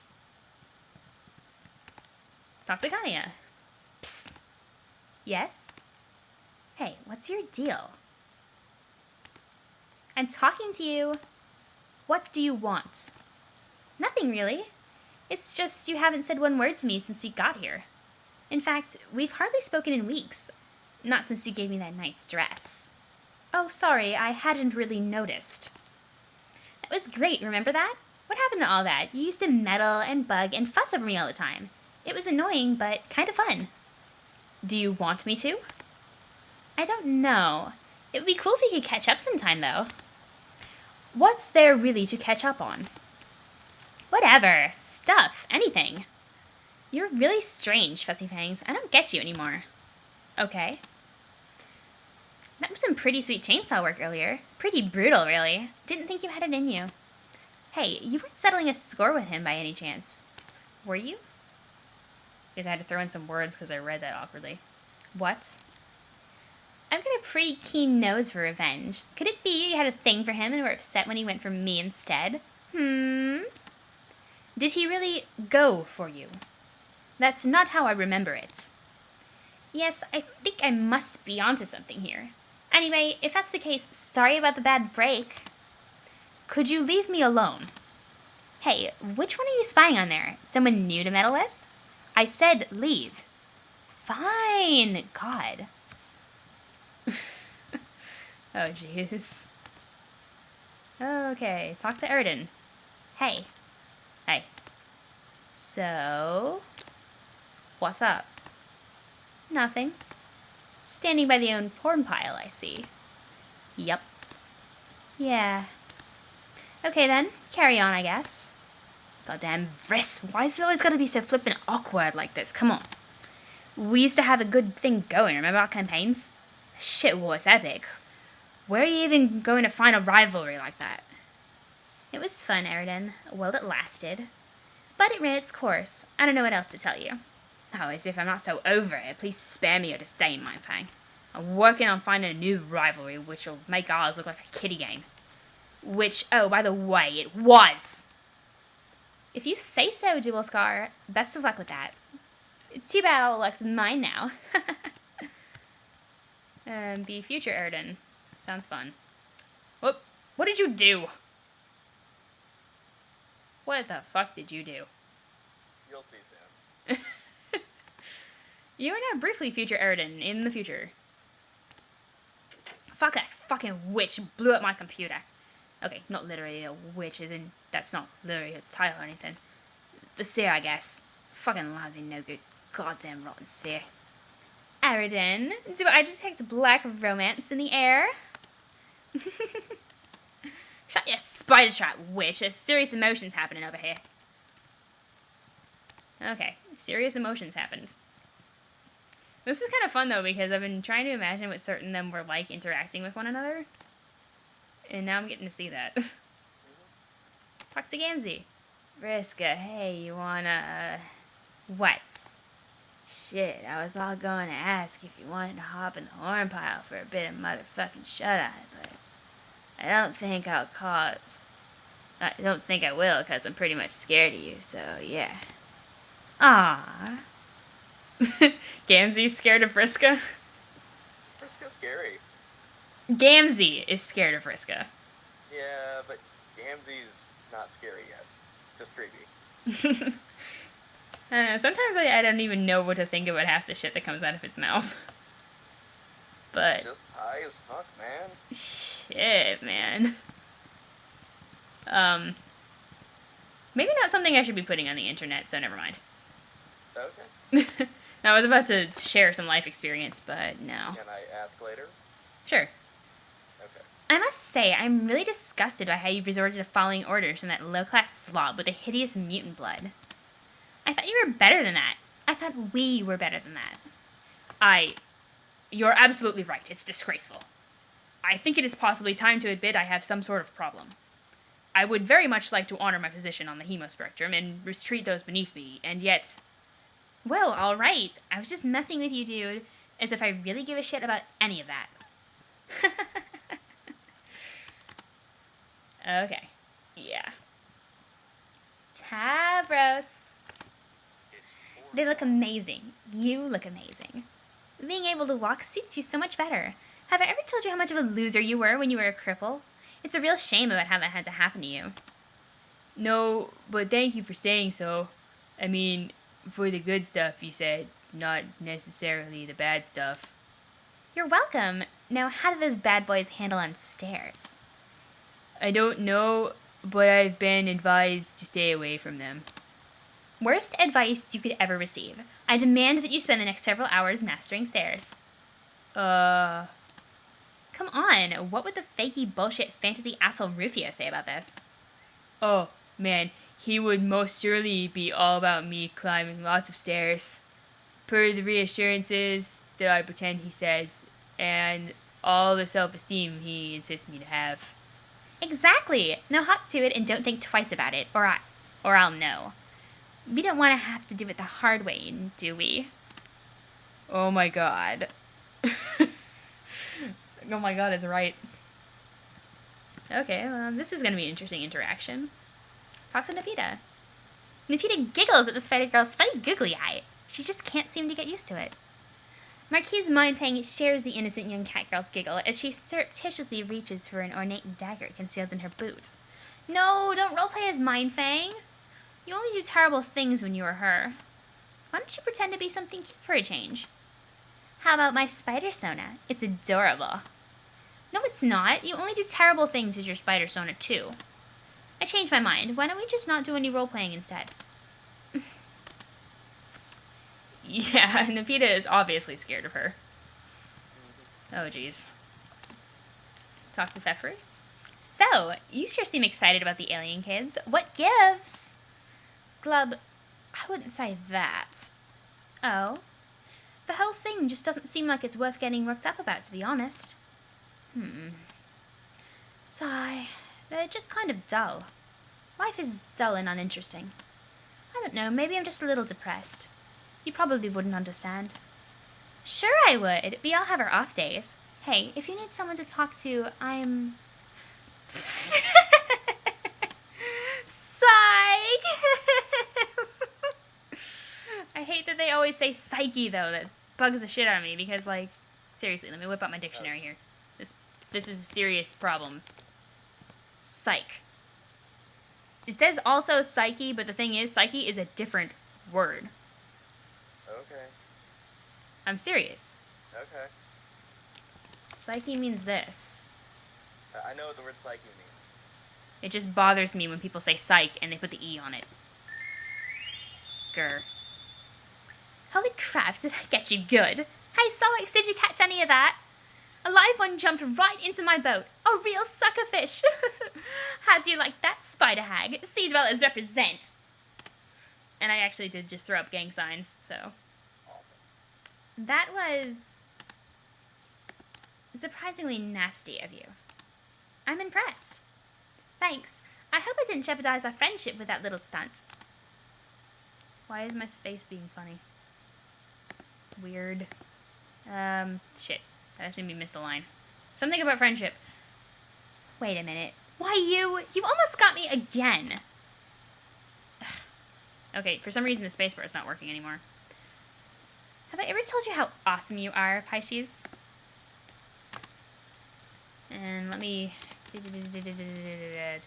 Talk to Kanya. Psst. Yes? Hey, what's your deal? I'm talking to you. What do you want? Nothing, really. It's just you haven't said one word to me since we got here. In fact, we've hardly spoken in weeks. Not since you gave me that nice dress. Oh, sorry, I hadn't really noticed. That was great, remember that? What happened to all that? You used to meddle and bug and fuss over me all the time. It was annoying, but kind of fun. Do you want me to? I don't know. It would be cool if we could catch up sometime, though. What's there really to catch up on? Whatever. Stuff. Anything. You're really strange, Fussy Fangs. I don't get you anymore. Okay. That was some pretty sweet chainsaw work earlier. Pretty brutal, really. Didn't think you had it in you. Hey, you weren't settling a score with him by any chance. Were you? Because I had to throw in some words because I read that awkwardly. What? I've got a pretty keen nose for revenge. Could it be you had a thing for him and were upset when he went for me instead? Did he really go for you? That's not how I remember it. Yes, I think I must be onto something here. Anyway, if that's the case, sorry about the bad break. Could you leave me alone? Hey, which one are you spying on there? Someone new to meddle with? I said leave. Fine. God. Oh, jeez. Okay, talk to Erden. Hey. Hey. So, what's up? Nothing. Standing by the own porn pile, I see. Yup. Yeah. Okay then, carry on, I guess. Goddamn Vriska, why is it always gotta be so flippin' awkward like this? Come on. We used to have a good thing going, remember our campaigns? Shit was epic. Where are you even going to find a rivalry like that? It was fun, Erden. Well, it lasted. But it ran its course. I don't know what else to tell you. Oh, as if I'm not so over it. Please spare me your disdain, my fang. I'm working on finding a new rivalry which will make ours look like a kiddie game. Which, oh, by the way, it was! If you say so, Dual Scar. Best of luck with that. Too bad all the luck's mine now. Be future Erden. Sounds fun. Whoop! What did you do? What the fuck did you do? You'll see soon. You are now briefly future Erden in the future. Fuck, that fucking witch blew up my computer. Okay, not literally a witch, as in, that's not literally a title or anything. The seer, I guess. Fucking lousy, no good, goddamn rotten seer. Erden, do I detect black romance in the air? Shut your spider trap, witch. There's serious emotions happening over here. Okay, serious emotions happened. This is kind of fun, though, because I've been trying to imagine what certain of them were like interacting with one another. And now I'm getting to see that. Talk to Gamzee. Vriska, hey, you wanna... What? Shit, I was all going to ask if you wanted to hop in the horn pile for a bit of motherfucking shut-eye, but... I don't think I will, because I'm pretty much scared of you, so yeah. Ah. Gamzee's scared of Vriska? Vriska's scary. Gamzee is scared of Vriska. Yeah, but Gamzee's not scary yet. Just creepy. I don't know, sometimes I don't even know what to think about half the shit that comes out of his mouth. But... just high as fuck, man. Shit, man. Maybe not something I should be putting on the internet, so never mind. Okay. I was about to share some life experience, but no. Can I ask later? Sure. Okay. I must say, I'm really disgusted by how you've resorted to following orders from that low-class slob with the hideous mutant blood. I thought you were better than that. I thought we were better than that. You're absolutely right. It's disgraceful. I think it is possibly time to admit I have some sort of problem. I would very much like to honor my position on the hemospectrum and mistreat those beneath me, and yet... Whoa, alright. I was just messing with you, dude. As if I really give a shit about any of that. Okay. Yeah. Tavros. They look amazing. You look amazing. Being able to walk suits you so much better. Have I ever told you how much of a loser you were when you were a cripple? It's a real shame about how that had to happen to you. No, but thank you for saying so. I mean, for the good stuff you said, not necessarily the bad stuff. You're welcome. Now, how do those bad boys handle on stairs? I don't know, but I've been advised to stay away from them. Worst advice you could ever receive. I demand that you spend the next several hours mastering stairs. Come on, what would the fakey bullshit fantasy asshole Rufio say about this? Oh, man, he would most surely be all about me climbing lots of stairs. Per the reassurances that I pretend he says, and all the self-esteem he insists me to have. Exactly! Now hop to it and don't think twice about it, or I'll know. We don't want to have to do it the hard way, do we? Oh my god. Oh my god, is right. Okay, well, this is going to be an interesting interaction. Talk to Nafita. Nafita giggles at the spider girl's funny googly eye. She just can't seem to get used to it. Marquise Mindfang shares the innocent young cat girl's giggle as she surreptitiously reaches for an ornate dagger concealed in her boot. No, don't roleplay as Mindfang. You only do terrible things when you are her. Why don't you pretend to be something cute for a change? How about my spider sona? It's adorable. No, it's not. You only do terrible things with your spider sona, too. I changed my mind. Why don't we just not do any role-playing instead? Yeah, Nafita is obviously scared of her. Oh, jeez. Talk to Fefri. So, you sure seem excited about the alien kids. What gives? Glub, I wouldn't say that. Oh? The whole thing just doesn't seem like it's worth getting worked up about, to be honest. Sigh. They're just kind of dull. Life is dull and uninteresting. I don't know, maybe I'm just a little depressed. You probably wouldn't understand. Sure I would. We all have our off days. Hey, if you need someone to talk to, I'm... Psych! I hate that they always say psyche, though. That bugs the shit out of me because, like, seriously, let me whip out my dictionary here. This is a serious problem. Psych. It says also psyche, but the thing is, psyche is a different word. Okay. I'm serious. Okay. Psyche means this. I know what the word psyche means. It just bothers me when people say psych and they put the E on it. Grr. Holy crap, did I get you good? Hey, Solix, did you catch any of that? A live one jumped right into my boat. A real suckerfish. How do you like that, Spider Hag? See as well as represent. And I actually did just throw up gang signs, so. Awesome. That was surprisingly nasty of you. I'm impressed. Thanks. I hope I didn't jeopardize our friendship with that little stunt. Why is my space being funny? Weird. Shit. That just made me miss the line. Something about friendship. Wait a minute. Why you? You almost got me again. Okay, for some reason the spacebar is not working anymore. Have I ever told you how awesome you are, Pisces? And let me... to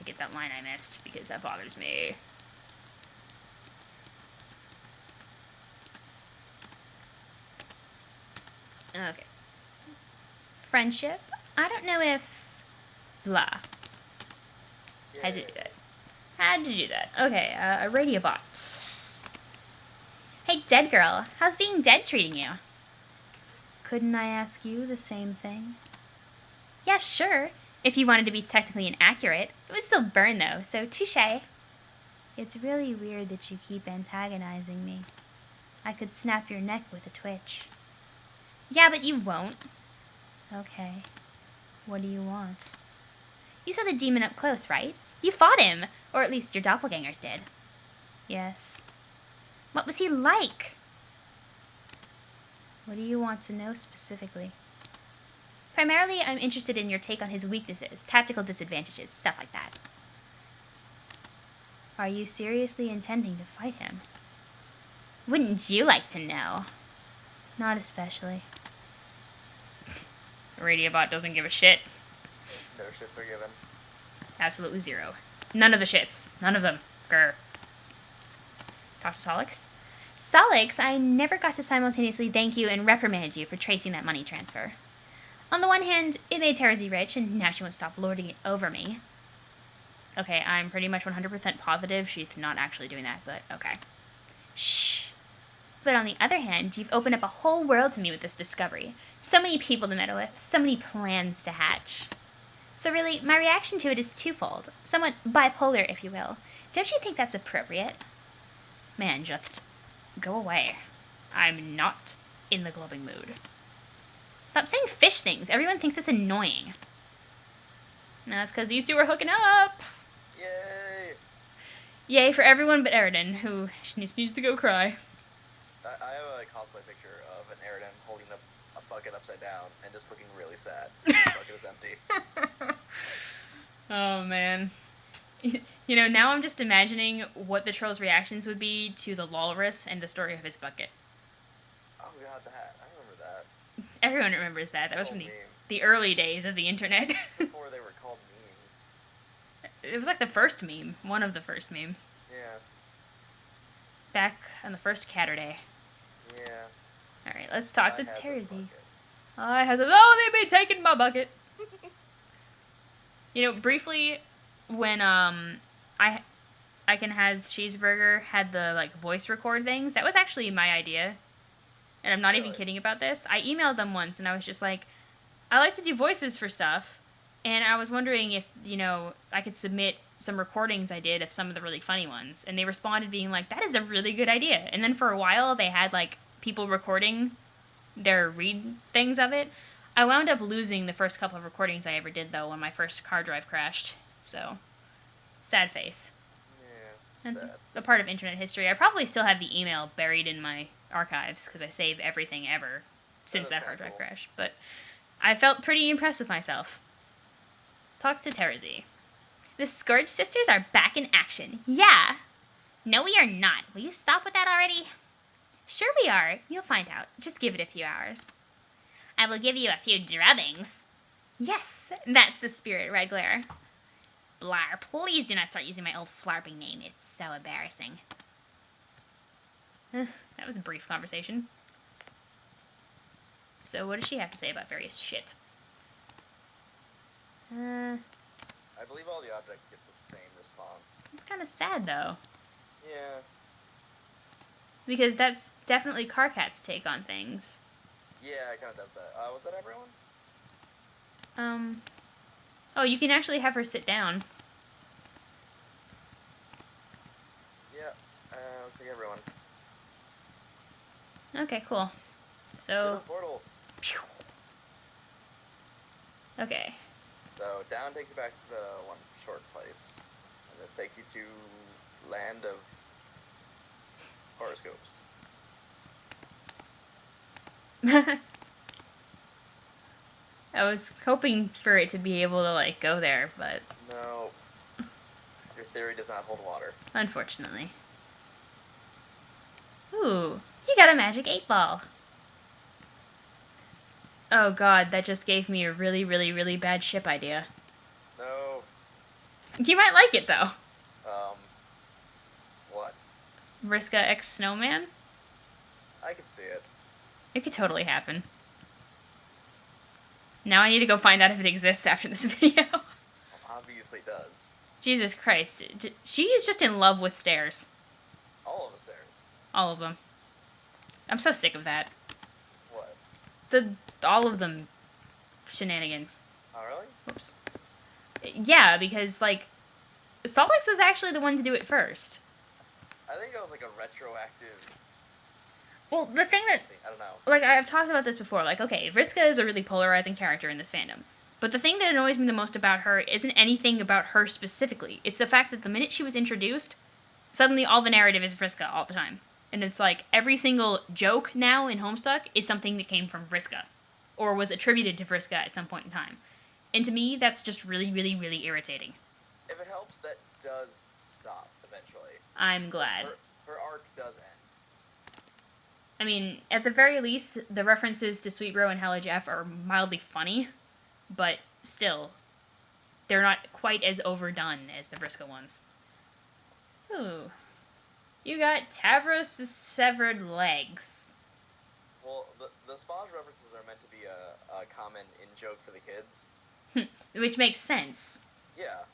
get that line I missed, because that bothers me. Okay. Friendship? I don't know if... Blah. Had to do that. Had to do that. Okay, a radio bot. Hey, dead girl. How's being dead treating you? Couldn't I ask you the same thing? Yeah, sure. If you wanted to be technically inaccurate. It would still burn, though, so touche. It's really weird that you keep antagonizing me. I could snap your neck with a twitch. Yeah, but you won't. Okay. What do you want? You saw the demon up close, right? You fought him! Or at least your doppelgangers did. Yes. What was he like? What do you want to know specifically? Primarily, I'm interested in your take on his weaknesses, tactical disadvantages, stuff like that. Are you seriously intending to fight him? Wouldn't you like to know? Not especially. Radiobot doesn't give a shit. No shits are given. Absolutely zero. None of the shits. None of them. Grr. Talk to Solix? Solix, I never got to simultaneously thank you and reprimand you for tracing that money transfer. On the one hand, it made Terzi rich, and now she won't stop lording it over me. Okay, I'm pretty much 100% positive she's not actually doing that, but okay. Shh. But on the other hand, you've opened up a whole world to me with this discovery. So many people to meddle with, so many plans to hatch. So really, my reaction to it is twofold. Somewhat bipolar, if you will. Don't you think that's appropriate? Man, just go away. I'm not in the glowing mood. Stop saying fish things. Everyone thinks it's annoying. No, it's because these two are hooking up. Yay! Yay for everyone but Eridan, who needs to go cry. I have a cosplay picture of an Eridan holding up a bucket upside down and just looking really sad. This bucket is empty. Oh, man. You know, now I'm just imagining what the troll's reactions would be to the walrus and the story of his bucket. Oh god, that. I remember that. Everyone remembers that. That was from the early days of the internet. It's before they were called memes. It was like the first meme. One of the first memes. Yeah. Back on the first Catterday. Yeah. Alright, let's talk to has a Terzi. bucket. Oh, they've been taking my bucket. You know, briefly, when I Can Has Cheeseburger had the like voice record things, that was actually my idea. And I'm not even kidding about this. I emailed them once and I was just like, I like to do voices for stuff. And I was wondering if, you know, I could submit some recordings I did of some of the really funny ones. And they responded being like, that is a really good idea. And then for a while they had like people recording their read things of it. I wound up losing the first couple of recordings I ever did though when my first hard drive crashed. So, sad face. Yeah, That's sad. a part of internet history. I probably still have the email buried in my archives because I save everything ever since that hard drive cool. crash. But I felt pretty impressed with myself. Talk to Terzi. The Scourge Sisters are back in action. Yeah. No, we are not. Will you stop with that already? Sure we are. You'll find out. Just give it a few hours. I will give you a few drubbings. Yes, that's the spirit, Red Glare. Blar, please do not start using my old flarping name. It's so embarrassing. That was a brief conversation. So what does she have to say about various shit? I believe all the objects get the same response. It's kind of sad, though. Yeah. Because that's definitely Karkat's take on things. Yeah, it kind of does that. Was that everyone? Oh, you can actually have her sit down. Yeah. Looks like everyone. Okay, cool. To So, the portal. phew. Okay. So down takes you back to the one short place, and this takes you to land of horoscopes. I was hoping for it to be able to, like, go there, but No, your theory does not hold water. unfortunately. Ooh, you got a magic 8-ball. Oh god, that just gave me a really, really, really bad ship idea. No. You might like it, though. What? Vriska X Snowman? I can see it. It could totally happen. Now I need to go find out if it exists after this video. Obviously does. Jesus Christ. She is just in love with stairs. All of the stairs. All of them. I'm so sick of that. What? All of them shenanigans. Oh, really? Oops. Yeah, because, like, Solix was actually the one to do it first. I think it was like a retroactive Well, the thing that, something. I don't know. like, I've talked about this before. Like, okay, Vriska is a really polarizing character in this fandom. But the thing that annoys me the most about her isn't anything about her specifically. It's the fact that the minute she was introduced, suddenly all the narrative is Vriska all the time. And it's like every single joke now in Homestuck is something that came from Vriska. Or was attributed to Vriska at some point in time. And to me, that's just really, really, really irritating. If it helps, that does stop eventually. I'm glad. Her arc does end. I mean, at the very least, the references to Sweet Bro and Hella Jeff are mildly funny, but still, they're not quite as overdone as the Vriska ones. Ooh. You got Tavros' severed legs. Well, the Spaz references are meant to be a common in-joke for the kids. Which makes sense. Yeah.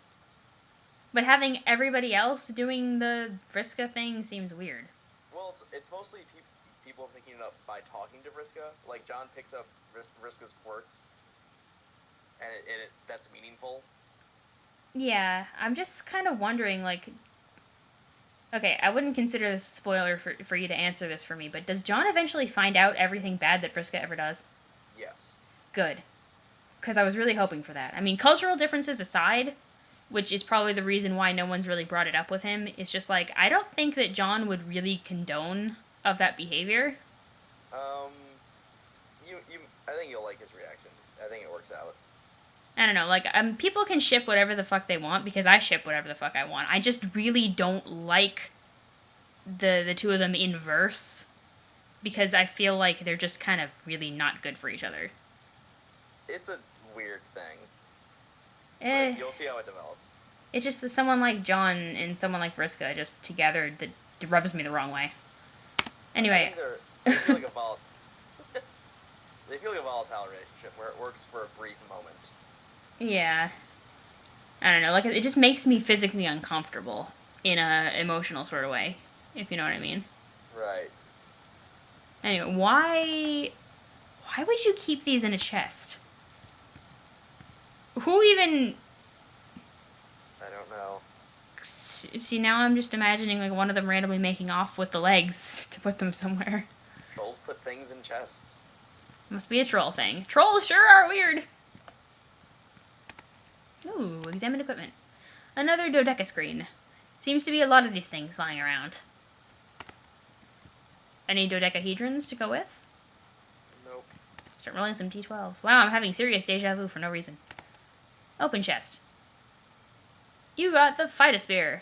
But having everybody else doing the Vriska thing seems weird. Well, it's mostly people picking it up by talking to Vriska. Like, John picks up Vriska's quirks, and that's meaningful. Yeah, I'm just kind of wondering, like... Okay, I wouldn't consider this a spoiler for you to answer this for me, but does John eventually find out everything bad that Vriska ever does? Yes. Good. Because I was really hoping for that. I mean, cultural differences aside, which is probably the reason why no one's really brought it up with him, it's just like, I don't think that John would really condone of that behavior. I think you'll like his reaction. I think it works out. I don't know, like, people can ship whatever the fuck they want, because I ship whatever the fuck I want. I just really don't like the two of them in verse, because I feel like they're just kind of really not good for each other. It's a weird thing. Eh, But you'll see how it develops. it's just that someone like John and someone like Vriska just together that rubs me the wrong way. Anyway. They feel like a they feel like a volatile relationship where it works for a brief moment. Yeah. I don't know, like, it just makes me physically uncomfortable in a emotional sort of way, if you know what I mean. Right. Anyway, why would you keep these in a chest? Who even... I don't know. See, now I'm just imagining, like, one of them randomly making off with the legs to put them somewhere. Trolls put things in chests. Must be a troll thing. Trolls sure are weird! Ooh, examine equipment. Another dodeca screen. Seems to be a lot of these things lying around. Any dodecahedrons to go with? Nope. Start rolling some T12s. Wow, I'm having serious deja vu for no reason. Open chest. You got the Phytosphere.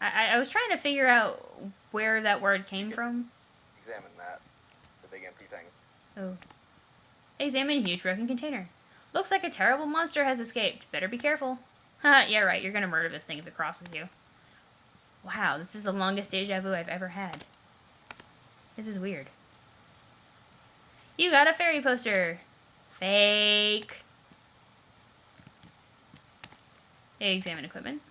I was trying to figure out where that word came from. Examine that. The big empty thing. Oh. Examine huge broken container. Looks like a terrible monster has escaped. Better be careful. Haha, yeah right, you're gonna murder this thing if it crosses you. Wow, this is the longest deja vu I've ever had. This is weird. You got a fairy poster. Fake. Examine equipment.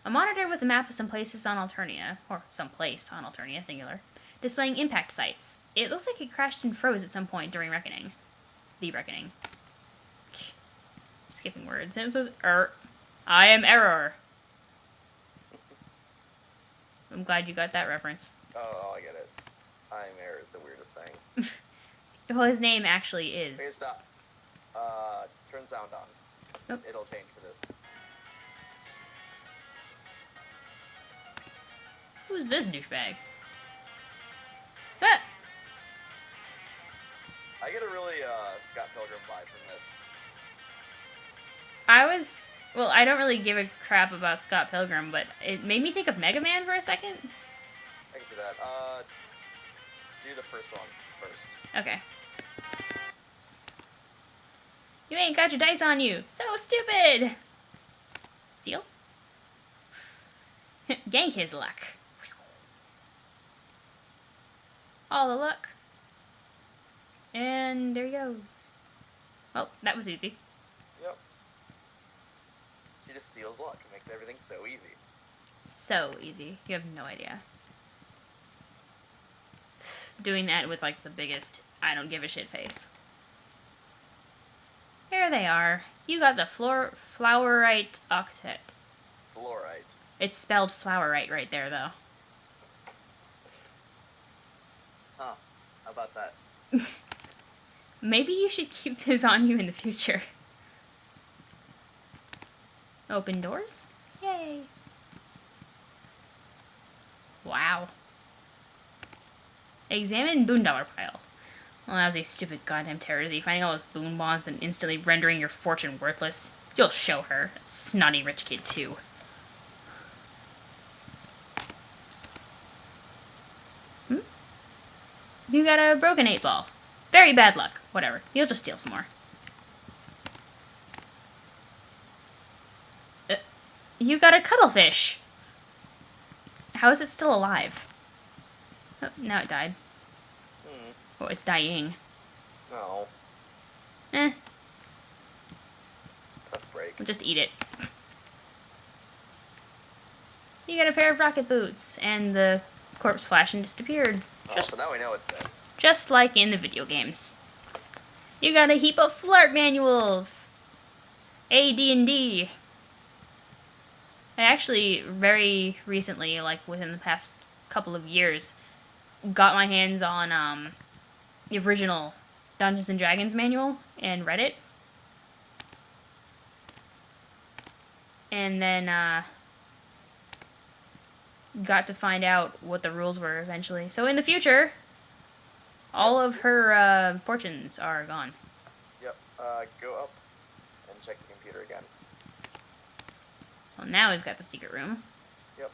A monitor with a map of some places on Alternia, or some place on Alternia, singular, displaying impact sites. It looks like it crashed and froze at some point during Reckoning. The Reckoning. Skipping words. And it says, I am Error. I'm glad you got that reference. Oh, I get it. I'm Air is the weirdest thing. Well, his name actually is. Okay, stop. Turn sound on. Nope. It'll change for this. Who's this douchebag? Ah! I get a really Scott Pilgrim vibe from this. Well, I don't really give a crap about Scott Pilgrim, but it made me think of Mega Man for a second. I can see that. Do the first one first. Okay. You ain't got your dice on you. So stupid! Steal? Gank his luck. All the luck. And there he goes. Well, that was easy. Yep. She just steals luck. It makes everything so easy. So easy. You have no idea. Doing that with, like, the biggest I don't give a shit face. Here they are. You got the Flowerite Octet. Fluorite. It's spelled Flowerite right there, though. Huh. How about that? Maybe you should keep this on you in the future. Open doors? Yay. Wow. Examine Boondollar pile. Well, that was a stupid goddamn Terzi. Finding all those boon bonds and instantly rendering your fortune worthless. You'll show her. That snotty rich kid, too. You got a broken 8-ball. Very bad luck. Whatever. You'll just steal some more. You got a cuttlefish. How is it still alive? Oh, now it died. Oh, it's dying. No. Eh. Tough break. We'll just eat it. You got a pair of rocket boots, and the corpse flashed and disappeared. Oh, so now we know it's dead. Just like in the video games. You got a heap of flirt manuals. AD&D. I actually, very recently, like within the past couple of years, got my hands on the original Dungeons & Dragons manual and read it. And then got to find out what the rules were eventually. So in the future, all of her fortunes are gone. Yep. Go up and check the computer again. Well, now we've got the secret room. Yep.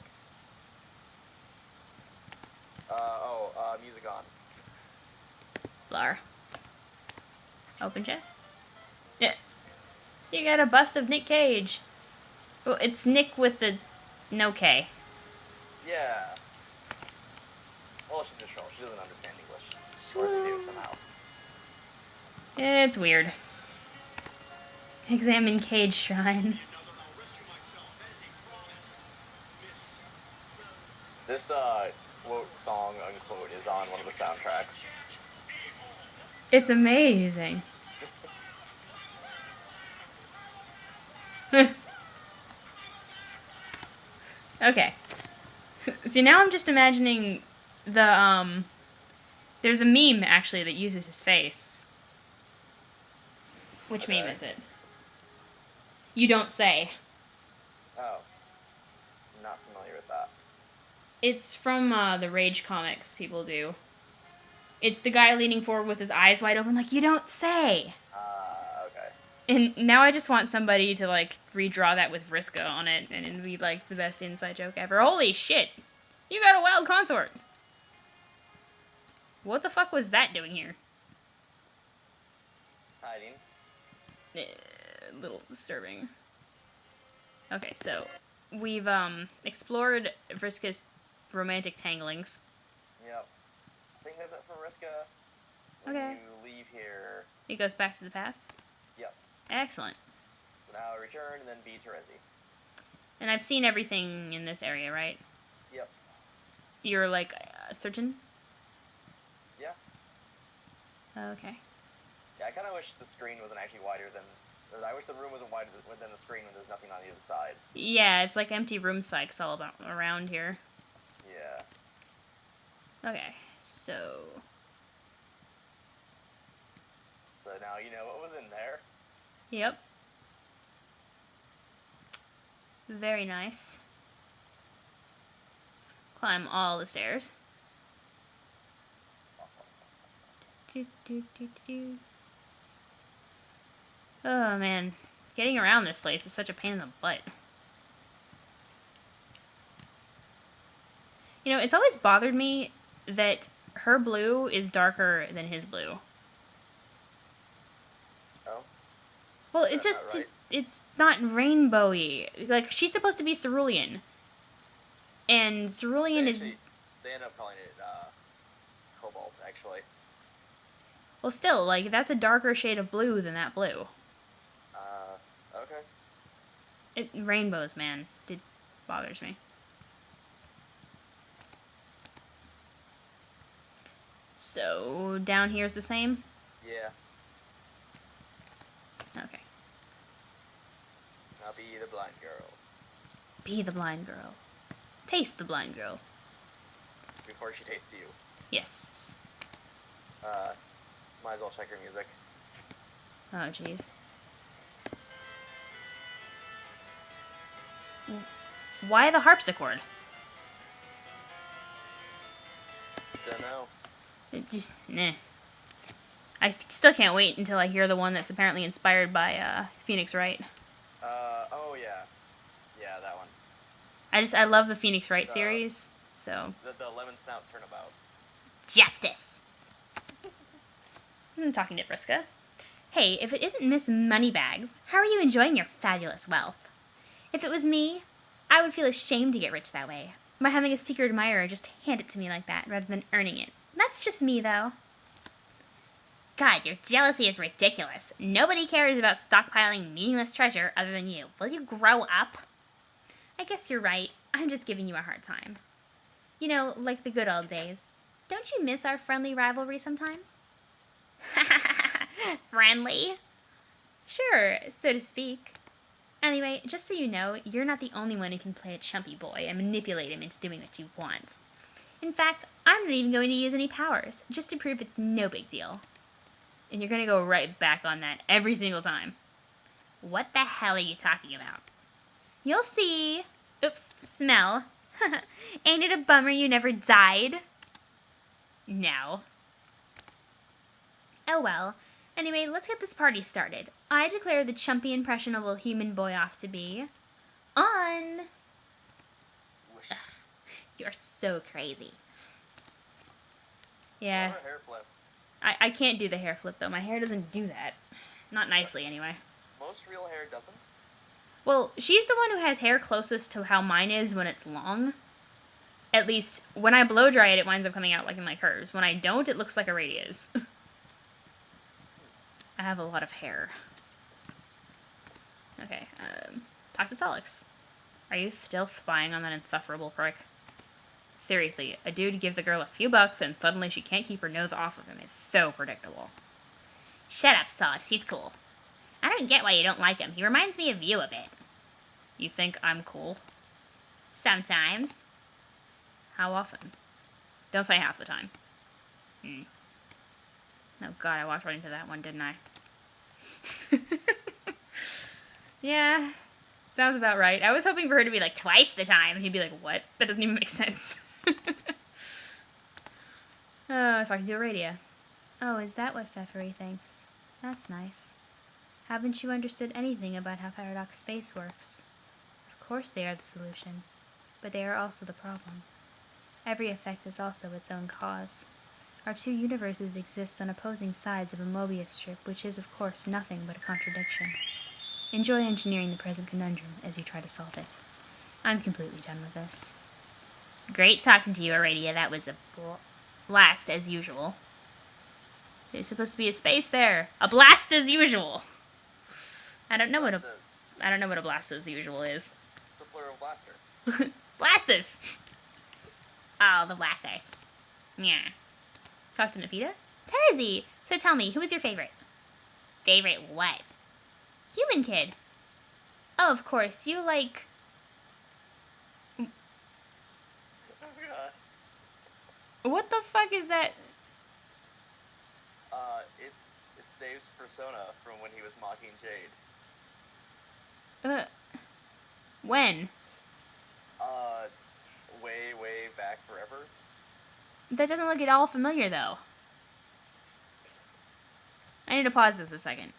Music on. Blar. Open chest. Yeah. You got a bust of Nick Cage. Well, it's Nick with the no K. Yeah. Well, she's a troll. She doesn't understand English. Or they do somehow. It's weird. Examine Cage Shrine. This, quote, song, unquote, is on one of the soundtracks. It's amazing. Okay. See, now I'm just imagining the, there's a meme, actually, that uses his face. Which meme is it? You don't say. Oh. Not familiar with that. It's from, the Rage comics people do. It's the guy leaning forward with his eyes wide open like, you don't say! Okay. And now I just want somebody to, like, redraw that with Vriska on it, and it'd be, like, the best inside joke ever. Holy shit! You got a wild consort! What the fuck was that doing here? Hiding. A little disturbing. Okay, so we've explored Vriska's romantic tanglings. Yep. I think that's it for Vriska. When Okay. you leave here. It goes back to the past? Yep. Excellent. So now return and then be Terzi. And I've seen everything in this area, right? Yep. You're, like, certain? Yeah. Okay. Yeah, I kind of wish the screen wasn't actually wider than... Or I wish the room wasn't wider than the screen when there's nothing on the other side. Yeah, it's like empty room psychs all about around here. Yeah. Okay, so... So now you know what was in there. Yep. Very nice. Climb all the stairs. Do, do, do, do. Oh man, getting around this place is such a pain in the butt. You know, it's always bothered me that her blue is darker than his blue. Oh. Well, Is it's that just, not right? it's not rainbowy. Like, she's supposed to be cerulean. And cerulean is... They end up calling it, cobalt, actually. Well, still, like, that's a darker shade of blue than that blue. Okay. Rainbows, man. It bothers me. So, down here's the same? Yeah. Okay. Now be the blind girl. Be the blind girl. Taste the blind girl. Before she tastes you. Yes. Might as well check her music. Oh, jeez. Why the harpsichord? Dunno. It just, nah. I still can't wait until I hear the one that's apparently inspired by Phoenix Wright. Oh yeah. Yeah, that one. I love the Phoenix Wright series, so. The Lemon Snout Turnabout. Justice! I'm talking to Vriska. Hey, if it isn't Miss Moneybags, how are you enjoying your fabulous wealth? If it was me, I would feel ashamed to get rich that way, by having a secret admirer just hand it to me like that, rather than earning it. That's just me, though. God, your jealousy is ridiculous. Nobody cares about stockpiling meaningless treasure other than you. Will you grow up? I guess you're right. I'm just giving you a hard time. You know, like the good old days. Don't you miss our friendly rivalry sometimes? Friendly? Sure, so to speak. Anyway, just so you know, you're not the only one who can play a chumpy boy and manipulate him into doing what you want. In fact, I'm not even going to use any powers, just to prove it's no big deal. And you're going to go right back on that every single time. What the hell are you talking about? You'll see. Oops, smell. Ain't it a bummer you never died? No. Oh well. Anyway, let's get this party started. I declare the chumpy, impressionable human boy off to be on. Whoosh. You're so crazy. Yeah. Love her hair flip. I can't do the hair flip, though. My hair doesn't do that. Not nicely, anyway. Most real hair doesn't. Well, she's the one who has hair closest to how mine is when it's long. At least, when I blow dry it, it winds up coming out like hers. When I don't, it looks like a radius. I have a lot of hair. Okay, talk to Solix. Are you still spying on that insufferable prick? Seriously, a dude give the girl a few bucks and suddenly she can't keep her nose off of him. It's so predictable. Shut up, Solix. He's cool. I don't get why you don't like him. He reminds me of you a bit. You think I'm cool? Sometimes. How often? Don't say half the time. Oh god, I walked right into that one, didn't I? Yeah, sounds about right. I was hoping for her to be like twice the time, and he'd be like, what? That doesn't even make sense. Oh, talking to a radio. Oh, is that what Pfeffery thinks? That's nice. Haven't you understood anything about how paradox space works? Of course they are the solution, but they are also the problem. Every effect is also its own cause. Our two universes exist on opposing sides of a Mobius strip, which is, of course, nothing but a contradiction. Enjoy engineering the present conundrum as you try to solve it. I'm completely done with this. Great talking to you, Aradia. That was a blast as usual. There's supposed to be a space there. A blast as usual. I don't know what a blast as usual is. It's the plural blaster. Blasters. Oh, the blasters. Yeah. Talk to Nafita. Terzi. So tell me, who is your favorite? Favorite what? Human kid. Oh, of course. You like. Oh god. What the fuck is that? It's Dave's persona from when he was mocking Jade. When? Way back forever. That doesn't look at all familiar, though. I need to pause this a second.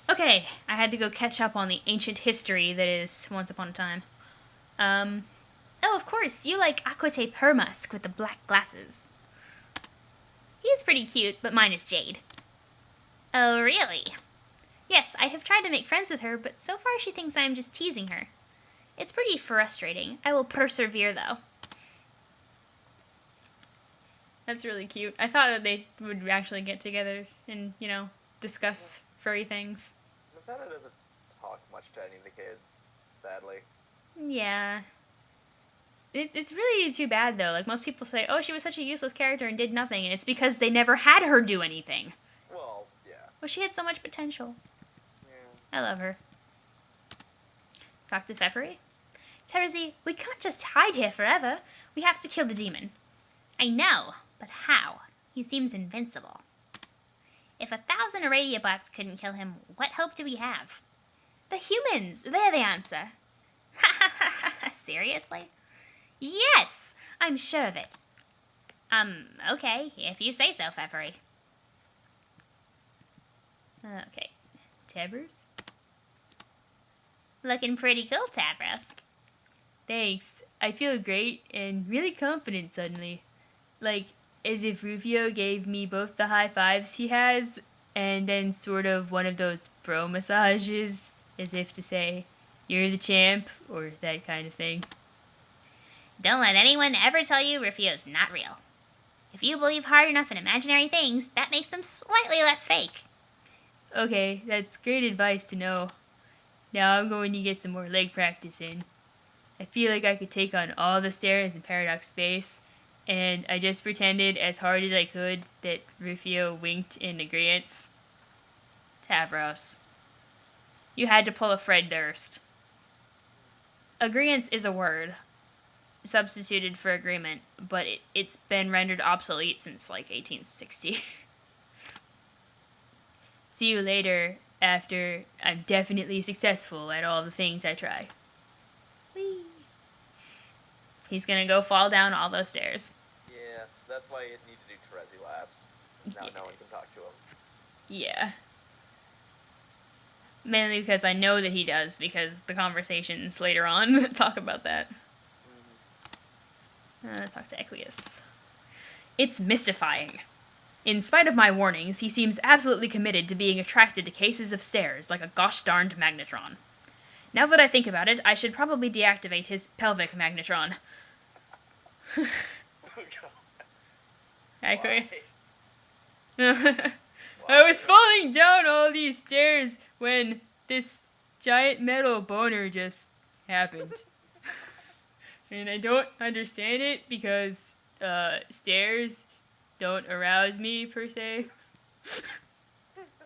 Okay, I had to go catch up on the ancient history that is Once Upon a Time. Oh, of course, you like Aquate Permusk with the black glasses. He is pretty cute, but mine is Jade. Oh, really? Yes, I have tried to make friends with her, but so far she thinks I am just teasing her. It's pretty frustrating. I will persevere, though. That's really cute. I thought that they would actually get together and, you know, discuss furry things. Nevada doesn't talk much to any of the kids, sadly. Yeah. It's really too bad, though. Like, most people say, oh, she was such a useless character and did nothing, and it's because they never had her do anything. Well, yeah. Well, she had so much potential. Yeah. I love her. Talk to Pfeffery. Terzi, we can't just hide here forever. We have to kill the demon. I know, but how? He seems invincible. If 1,000 Iradiabots couldn't kill him, what hope do we have? The humans! They're the answer. Ha ha ha ha! Seriously? Yes! I'm sure of it. Okay, if you say so, Feffery. Okay. Tavros? Looking pretty cool, Tavros. Thanks. I feel great and really confident suddenly. Like, as if Rufio gave me both the high fives he has, and then sort of one of those bro massages, as if to say, you're the champ, or that kind of thing. Don't let anyone ever tell you Rufio's not real. If you believe hard enough in imaginary things, that makes them slightly less fake. Okay, that's great advice to know. Now I'm going to get some more leg practice in. I feel like I could take on all the stairs in Paradox Space, and I just pretended as hard as I could that Rufio winked in agreeance. Tavros. You had to pull a Fred Durst. Agreeance is a word substituted for agreement, but it's been rendered obsolete since like 1860. See you later, after I'm definitely successful at all the things I try. Whee! He's gonna go fall down all those stairs. Yeah, that's why you need to do Terzi last. Now no one can talk to him. Yeah. Mainly because I know that he does, because the conversations later on talk about that. Talk to Equius. It's mystifying. In spite of my warnings, he seems absolutely committed to being attracted to cases of stairs like a gosh darned magnetron. Now that I think about it, I should probably deactivate his pelvic magnetron. Oh god. Equius. I was falling down all these stairs when this giant metal boner just happened. And I don't understand it because stairs don't arouse me per se.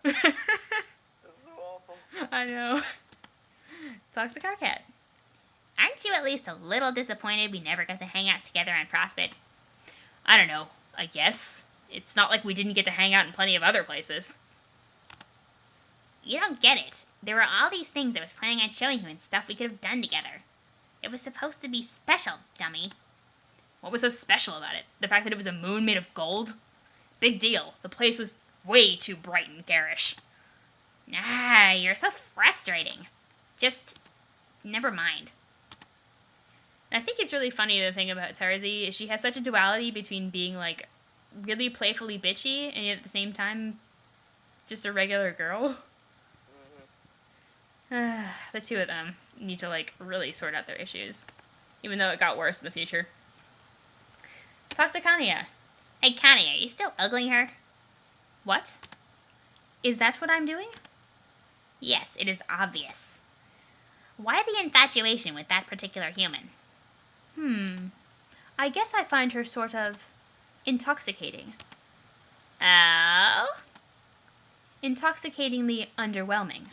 That's so awful. I know. Talk to Karkat. Aren't you at least a little disappointed we never got to hang out together on Prospect? I don't know. I guess. It's not like we didn't get to hang out in plenty of other places. You don't get it. There were all these things I was planning on showing you and stuff we could have done together. It was supposed to be special, dummy. What was so special about it? The fact that it was a moon made of gold? Big deal. The place was way too bright and garish. Ah, you're so frustrating. Just, never mind. And I think it's really funny, the thing about Terzi is she has such a duality between being, like, really playfully bitchy and yet at the same time just a regular girl. The two of them need to, like, really sort out their issues. Even though it got worse in the future. Talk to Kanya. Hey, Connie, are you still ogling her? What? Is that what I'm doing? Yes, it is obvious. Why the infatuation with that particular human? I guess I find her sort of intoxicating. Oh? Intoxicatingly underwhelming.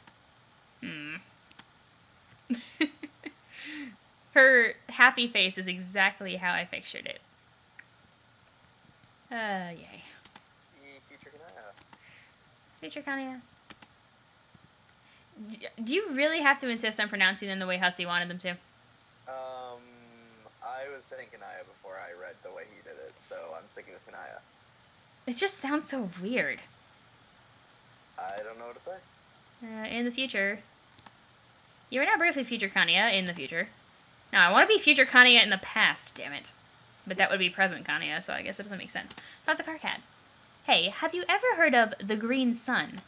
Her happy face is exactly how I pictured it. Yay. Future Kanaya. Future Kanya. Do you really have to insist on pronouncing them the way Hussey wanted them to? I was saying Kanaya before I read the way he did it, so I'm sticking with Kanaya. It just sounds so weird. I don't know what to say. In the future. You are now briefly Future Kanya in the future. Now, I want to be Future Kanya in the past, damn it. But that would be present Kanya, so I guess it doesn't make sense. Talk to Karkat. Hey, have you ever heard of the Green Sun?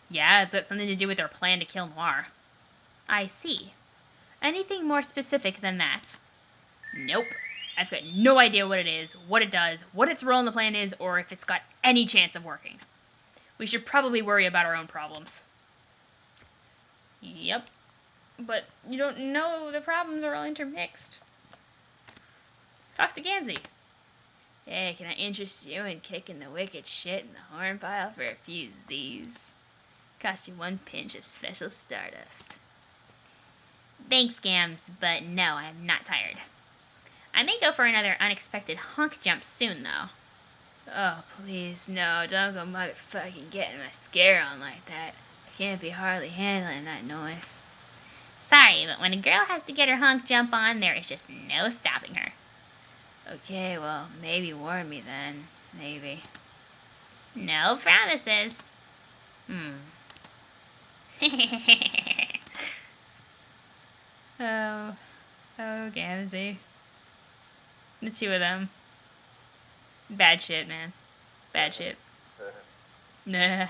Yeah, it's got something to do with their plan to kill Noir. I see. Anything more specific than that? Nope. I've got no idea what it is, what it does, what its role in the plan is, or if it's got any chance of working. We should probably worry about our own problems. Yep. But you don't know the problems are all intermixed. Talk to Gamzee. Hey, can I interest you in kicking the wicked shit in the horn pile for a few Z's? Cost you 1 pinch of special stardust. Thanks, Gams, but no, I'm not tired. I may go for another unexpected honk jump soon, though. Oh, please, no, don't go motherfucking getting my scare on like that. I can't be hardly handling that noise. Sorry, but when a girl has to get her honk jump on, there is just no stopping her. Okay, well, maybe warn me then. Maybe. No promises. Oh, Gamzee. The two of them. Bad shit, man. Bad shit. Nah.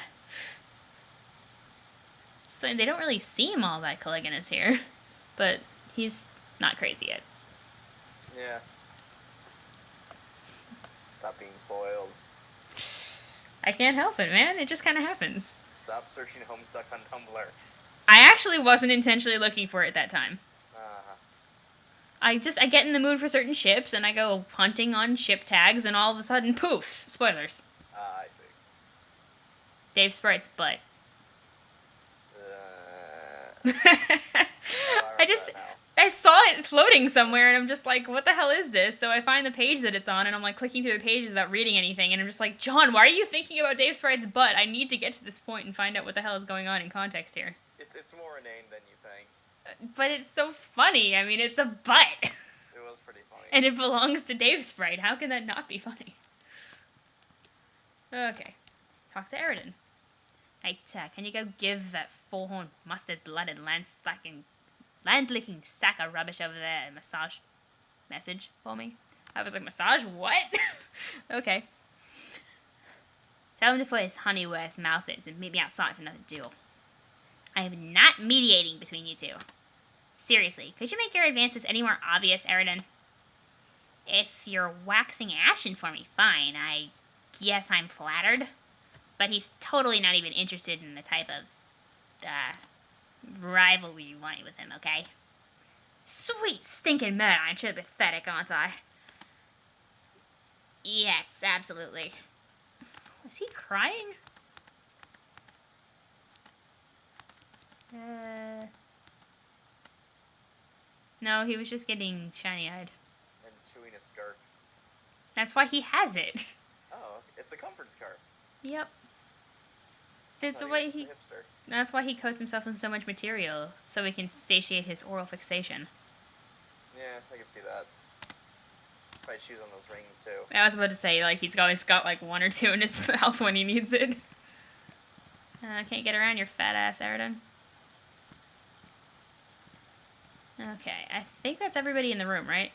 So they don't really seem all that colligonous here, but he's not crazy yet. Yeah. Stop being spoiled. I can't help it, man. It just kind of happens. Stop searching Homestuck on Tumblr. I actually wasn't intentionally looking for it that time. I get in the mood for certain ships, and I go hunting on ship tags, and all of a sudden, poof! Spoilers. I see. Dave Sprite's butt. I saw it floating somewhere, and I'm just like, what the hell is this? So I find the page that it's on, and I'm like clicking through the pages without reading anything, and I'm just like, John, why are you thinking about Dave Sprite's butt? I need to get to this point and find out what the hell is going on in context here. It's more inane than you think. But it's so funny. I mean, it's a butt. It was pretty funny. And it belongs to Dave Sprite. How can that not be funny? Okay. Talk to Eridan. Hey, can you go give that four-horned, mustard-blooded, land-licking sack of rubbish over there a massage message for me? I was like, massage? What? Okay. Tell him to put his honey where his mouth is and meet me outside for another duel. I am not mediating between you two. Seriously, could you make your advances any more obvious, Eridan? If you're waxing ashen for me, fine. I guess I'm flattered. But he's totally not even interested in the type of, rivalry you want with him, okay? Sweet stinking murder, I'm sure pathetic, aren't I? Yes, absolutely. Is he crying? No, he was just getting shiny-eyed. And chewing a scarf. That's why he has it. Oh, it's a comfort scarf. Yep. That's Oh, why you're just a he. hipster. That's why he coats himself in so much material, so he can satiate his oral fixation. Yeah, I can see that. Probably shoes on those rings too. I was about to say, like, he's always got like one or two in his mouth when he needs it. Can't get around your fat ass, Eridan. Okay, I think that's everybody in the room, right?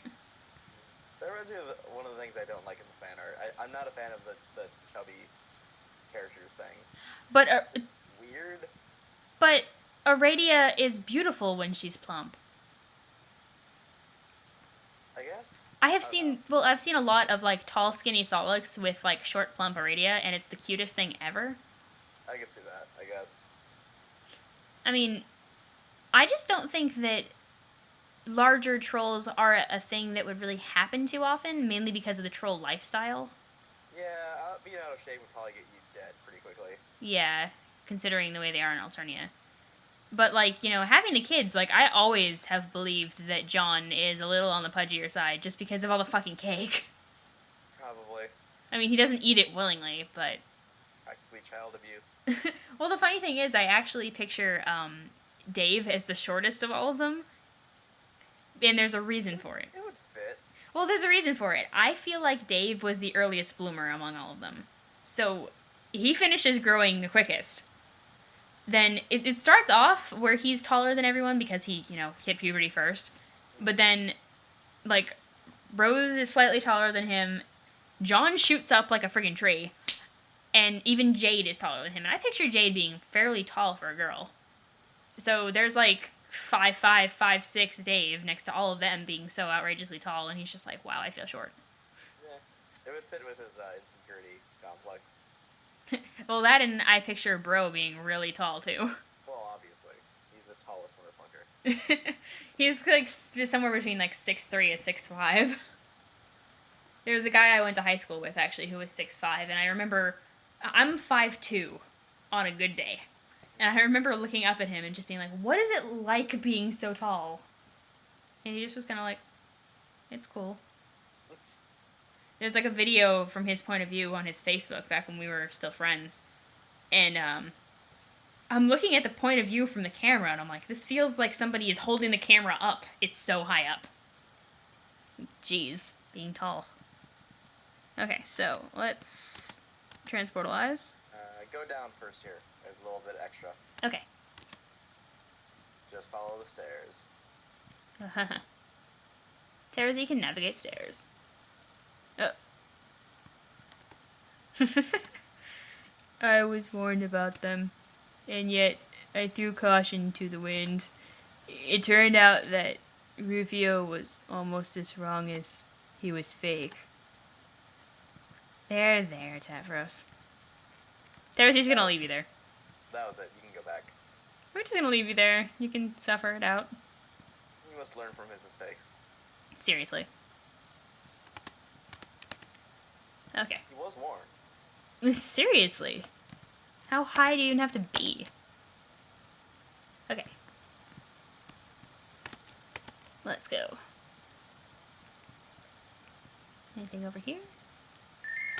That reminds me of one of the things I don't like in the fan art. I'm not a fan of the chubby characters thing. But Just weird. But Aradia is beautiful when she's plump. I guess. I've seen a lot of like tall, skinny Solix with like short, plump Aradia, and it's the cutest thing ever. I can see that, I guess. I mean, I just don't think that larger trolls are a thing that would really happen too often, mainly because of the troll lifestyle. Yeah, being out of shape would probably get you dead pretty quickly. Yeah, considering the way they are in Alternia. But, like, you know, having the kids, like, I always have believed that John is a little on the pudgier side just because of all the fucking cake. Probably. I mean, he doesn't eat it willingly, but... Practically child abuse. Well, the funny thing is, I actually picture Dave as the shortest of all of them. And there's a reason for it. It would fit. Well, there's a reason for it. I feel like Dave was the earliest bloomer among all of them. So, he finishes growing the quickest. Then, it starts off where he's taller than everyone because he, you know, hit puberty first. But then, like, Rose is slightly taller than him. John shoots up like a friggin' tree. And even Jade is taller than him. And I picture Jade being fairly tall for a girl. So, there's, like... 5'5", 5'6" Dave next to all of them being so outrageously tall, and he's just like, wow, I feel short. Yeah, it would fit with his insecurity complex. Well, that and I picture Bro being really tall, too. Well, obviously. He's the tallest motherfucker. He's, like, somewhere between, like, 6'3" and 6'5". There was a guy I went to high school with, actually, who was 6'5", and I remember... I'm 5'2", on a good day. And I remember looking up at him and just being like, what is it like being so tall? And he just was kind of like, it's cool. There's like a video from his point of view on his Facebook back when we were still friends. And I'm looking at the point of view from the camera and I'm like, this feels like somebody is holding the camera up. It's so high up. Jeez, being tall. Okay, so let's transportalize. Go down first here. There's a little bit extra. Okay. Just follow the stairs. Terzi can navigate stairs. Oh. I was warned about them, and yet I threw caution to the wind. It turned out that Rufio was almost as wrong as he was fake. There, Tavros. Terzi's gonna leave you there. That was it. You can go back. We're just gonna leave you there. You can suffer it out. He must learn from his mistakes. Seriously. Okay. He was warned. Seriously. How high do you even have to be? Okay. Let's go. Anything over here?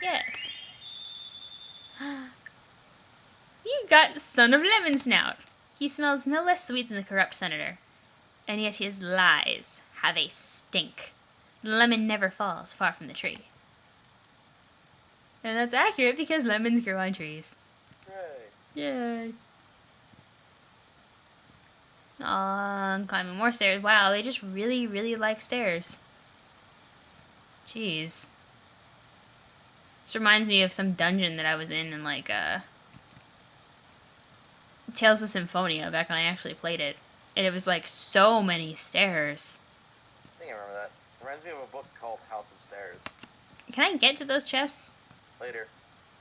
Yes. You got Son of Lemon Snout. He smells no less sweet than the corrupt senator. And yet his lies, how they stink. The lemon never falls far from the tree. And that's accurate because lemons grow on trees. Hooray. Yay. Aw, I'm climbing more stairs. Wow, they just really, really like stairs. Jeez. This reminds me of some dungeon that I was in like, Tales of Symphonia back when I actually played it. And it was like so many stairs. I think I remember that. Reminds me of a book called House of Stairs. Can I get to those chests? Later.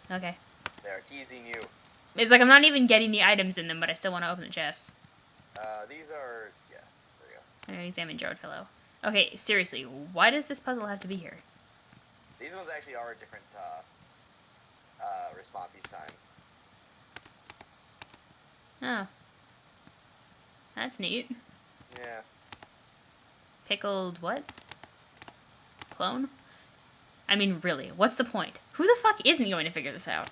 Okay. They're teasing you. It's like I'm not even getting the items in them, but I still want to open the chests. These are... yeah, there you go. I'm gonna examine George Pillow. Okay, seriously, why does this puzzle have to be here? These ones actually are a different, response each time. Oh. That's neat. Yeah. Pickled what? Clone? I mean, really, what's the point? Who the fuck isn't going to figure this out?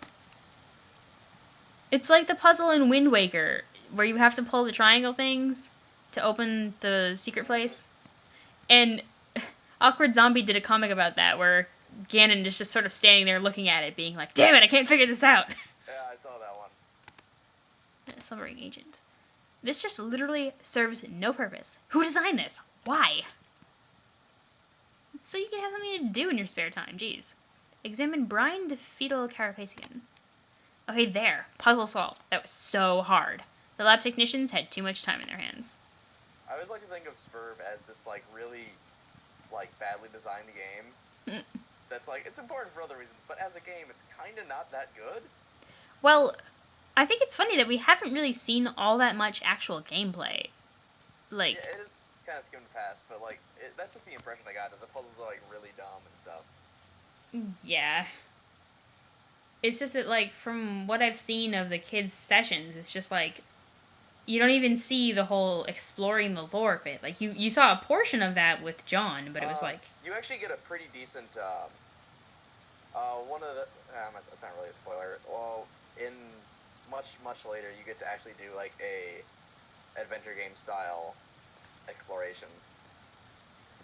It's like the puzzle in Wind Waker, where you have to pull the triangle things to open the secret place. And Awkward Zombie did a comic about that, where Ganon is just sort of standing there looking at it, being like, damn it, I can't figure this out. Yeah, I saw that one. Slumbering Agent. This just literally serves no purpose. Who designed this? Why? So you can have something to do in your spare time, jeez. Examine brine to fetal carapacian. Okay, there. Puzzle solved. That was so hard. The lab technicians had too much time in their hands. I always like to think of Spurb as this, like, really, like, badly designed game. That's, like, it's important for other reasons, but as a game, it's kind of not that good. Well, I think it's funny that we haven't really seen all that much actual gameplay. Like... yeah, it is. It's kind of skimmed past, but, like, that's just the impression I got, that the puzzles are, like, really dumb and stuff. Yeah. It's just that, like, from what I've seen of the kids' sessions, it's just, like, you don't even see the whole exploring the lore bit. Like, you saw a portion of that with John, but it was, like... you actually get a pretty decent, one of the... it's not really a spoiler. Well, in much later, you get to actually do, like, a adventure game style exploration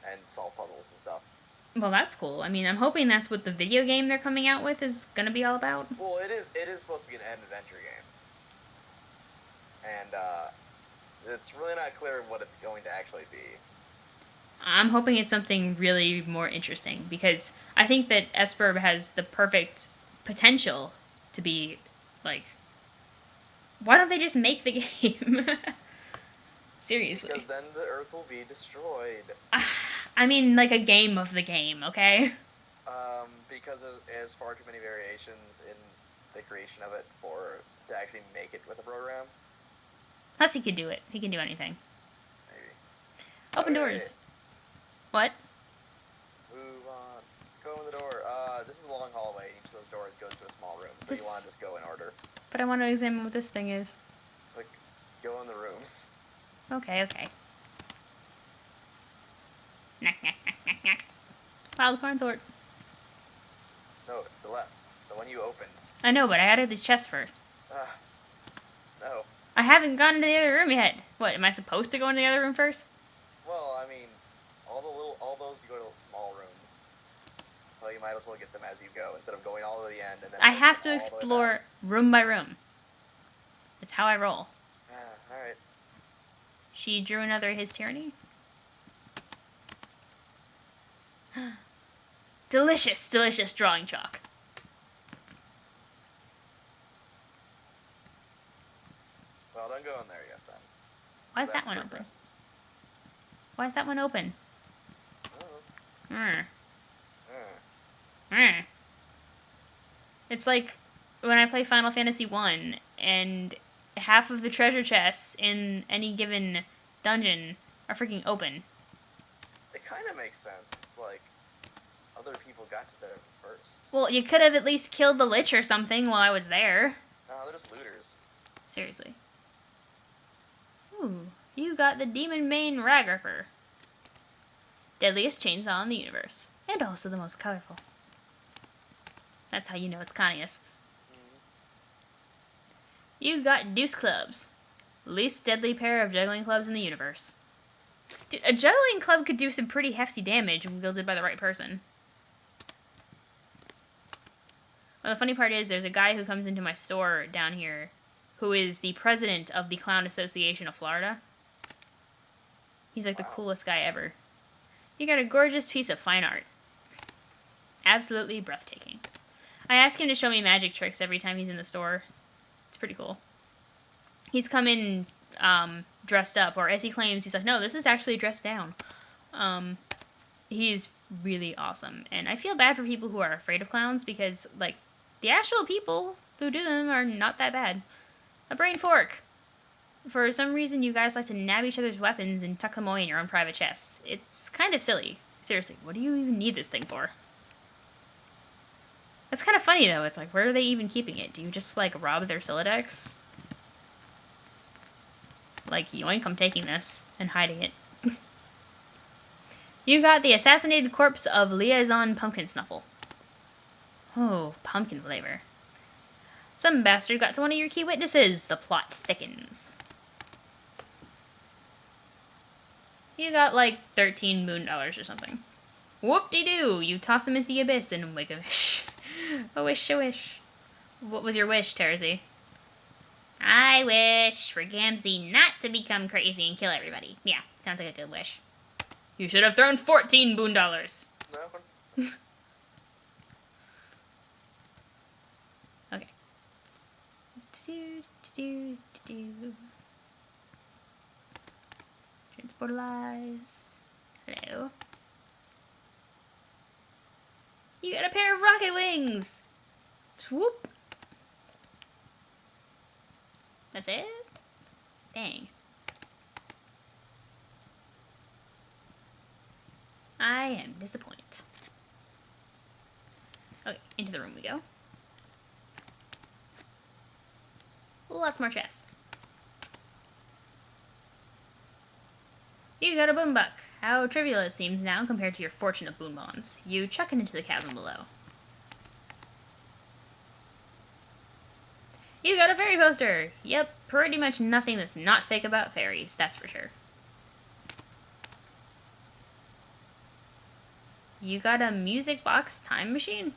and solve puzzles and stuff. Well, that's cool. I mean, I'm hoping that's what the video game they're coming out with is going to be all about. Well, it is supposed to be an adventure game. And, it's really not clear what it's going to actually be. I'm hoping it's something really more interesting, because I think that Esperb has the perfect potential to be, like... Why don't they just make the game? Seriously. Because then the Earth will be destroyed. I mean, like a game of the game, okay? Because there's far too many variations in the creation of it to actually make it with a program. Plus, he could do it. He can do anything. Maybe. Open doors. What? Move on. Go in the door. This is a long hallway. Each of those doors goes to a small room, so you want to just go in order. But I want to examine what this thing is. Like, just go in the rooms. Okay, okay. Knack, knack, knack, knack, knack. Wild consort. No, the left. The one you opened. I know, but I added the chest first. No. I haven't gone into the other room yet. What, am I supposed to go into the other room first? Well, I mean, all those you go to small rooms. So you might as well get them as you go instead of going all to the end and then. I have to all the way explore back. room by room. It's how I roll. All right. She drew another His Tyranny. Delicious, delicious drawing chalk. Well, don't go in there yet then. Why is that one open? progresses. Why is that one open? Oh. Mm. Hmm. Mm. It's like when I play Final Fantasy 1 and half of the treasure chests in any given dungeon are freaking open. It kind of makes sense. It's like other people got to there first. Well, you could have at least killed the Lich or something while I was there. No, they're just looters. Seriously. Ooh, you got the Demon Mane Ragripper. Deadliest chainsaw in the universe. And also the most colorful. That's how you know it's Connius. You got Deuce Clubs. Least deadly pair of juggling clubs in the universe. Dude, a juggling club could do some pretty hefty damage when wielded by the right person. Well, the funny part is there's a guy who comes into my store down here who is the president of the Clown Association of Florida. He's like the coolest guy ever. You got a gorgeous piece of fine art. Absolutely breathtaking. I ask him to show me magic tricks every time he's in the store. It's pretty cool. He's come in dressed up, or as he claims, he's like, no, this is actually dressed down. He's really awesome. And I feel bad for people who are afraid of clowns because, like, the actual people who do them are not that bad. A brain fork. For some reason, you guys like to nab each other's weapons and tuck them away in your own private chests. It's kind of silly. Seriously, what do you even need this thing for? That's kind of funny, though. It's like, where are they even keeping it? Do you just, like, rob their Silodex? Like, yoink, I'm taking this and hiding it. You got the assassinated corpse of Liaison Pumpkin Snuffle. Oh, pumpkin flavor. Some bastard got to one of your key witnesses. The plot thickens. You got like 13 moon dollars or something. Whoop-de-doo! You toss him into the abyss and make a wish. A wish, a wish. What was your wish, Terzi? I wish for Gamzee not to become crazy and kill everybody. Yeah, sounds like a good wish. You should have thrown 14 boon dollars. No. Okay. Transportalize. Hello. You got a pair of rocket wings! Swoop! That's it? Dang. I am disappointed. Okay, into the room we go. Lots more chests. You got a boombuck. How trivial it seems now compared to your fortune of boon bonds. You chuck it into the chasm below. You got a fairy poster! Yep, pretty much nothing that's not fake about fairies, that's for sure. You got a music box time machine?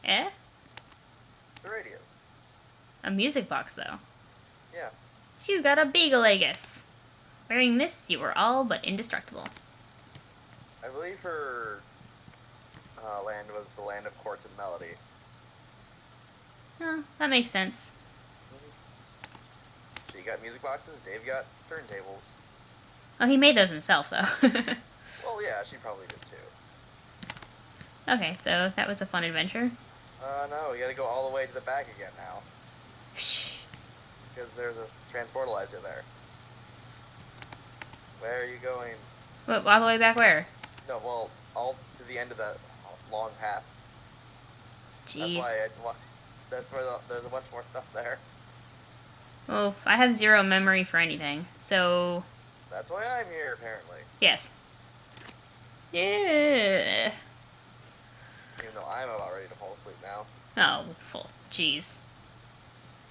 Eh? It's a radius. A music box, though. Yeah. You got a Beagleagus. Wearing this, you are all but indestructible. I believe her land was the land of quartz and melody. Oh, that makes sense. She got music boxes, Dave got turntables. Oh, he made those himself, though. Well, yeah, she probably did too. Okay, so that was a fun adventure. No, we gotta go all the way to the back again now. Because there's a transportalizer there. Where are you going? What, all the way back where? No, well, all to the end of that long path. Jeez. That's where there's a bunch more stuff there. Well, I have zero memory for anything, so... That's why I'm here, apparently. Yes. Yeah. You No, I'm about ready to fall asleep now. Oh, full. Jeez.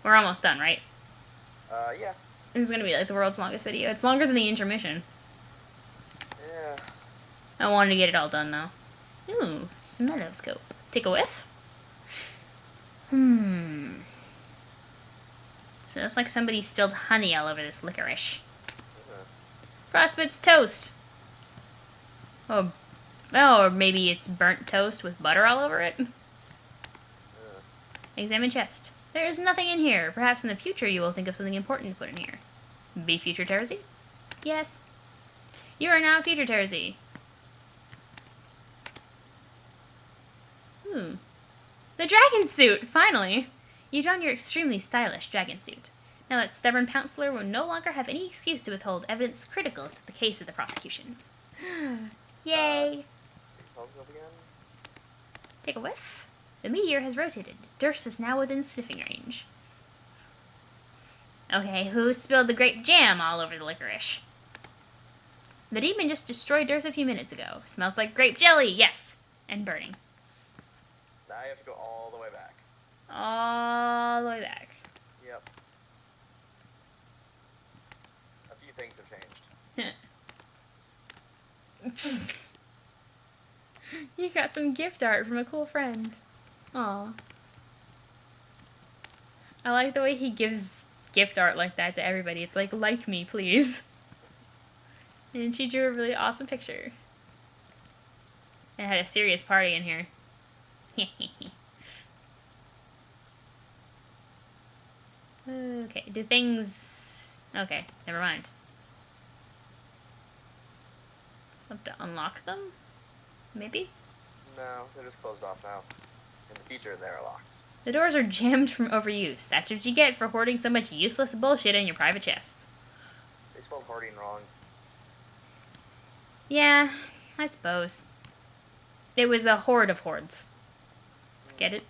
We're almost done, right? Yeah. This is gonna be like the world's longest video. It's longer than the intermission. Yeah. I wanted to get it all done, though. Ooh, smelloscope. Take a whiff? Smells like somebody spilled honey all over this licorice. Frostbit's toast. Oh, or maybe it's burnt toast with butter all over it. Examine chest. There is nothing in here. Perhaps in the future you will think of something important to put in here. Be future Terzi? Yes. You are now future Terzi. The dragon suit! Finally! You don your extremely stylish dragon suit. Now that stubborn counselor will no longer have any excuse to withhold evidence critical to the case of the prosecution. Yay! Again? Take a whiff. The meteor has rotated. Durst is now within sniffing range. Okay, who spilled the grape jam all over the licorice? The demon just destroyed Durst a few minutes ago. Smells like grape jelly, yes! And burning. Now I have to go all the way back. All the way back. Yep. A few things have changed. You got some gift art from a cool friend. Aw. I like the way he gives gift art like that to everybody. It's like me, please. And she drew a really awesome picture. And had a serious party in here. Okay, do things... Okay, never mind. Have to unlock them? Maybe? No, they're just closed off now. In the future, they're locked. The doors are jammed from overuse. That's what you get for hoarding so much useless bullshit in your private chests. They spelled hoarding wrong. Yeah, I suppose. It was a horde of hordes. Get it?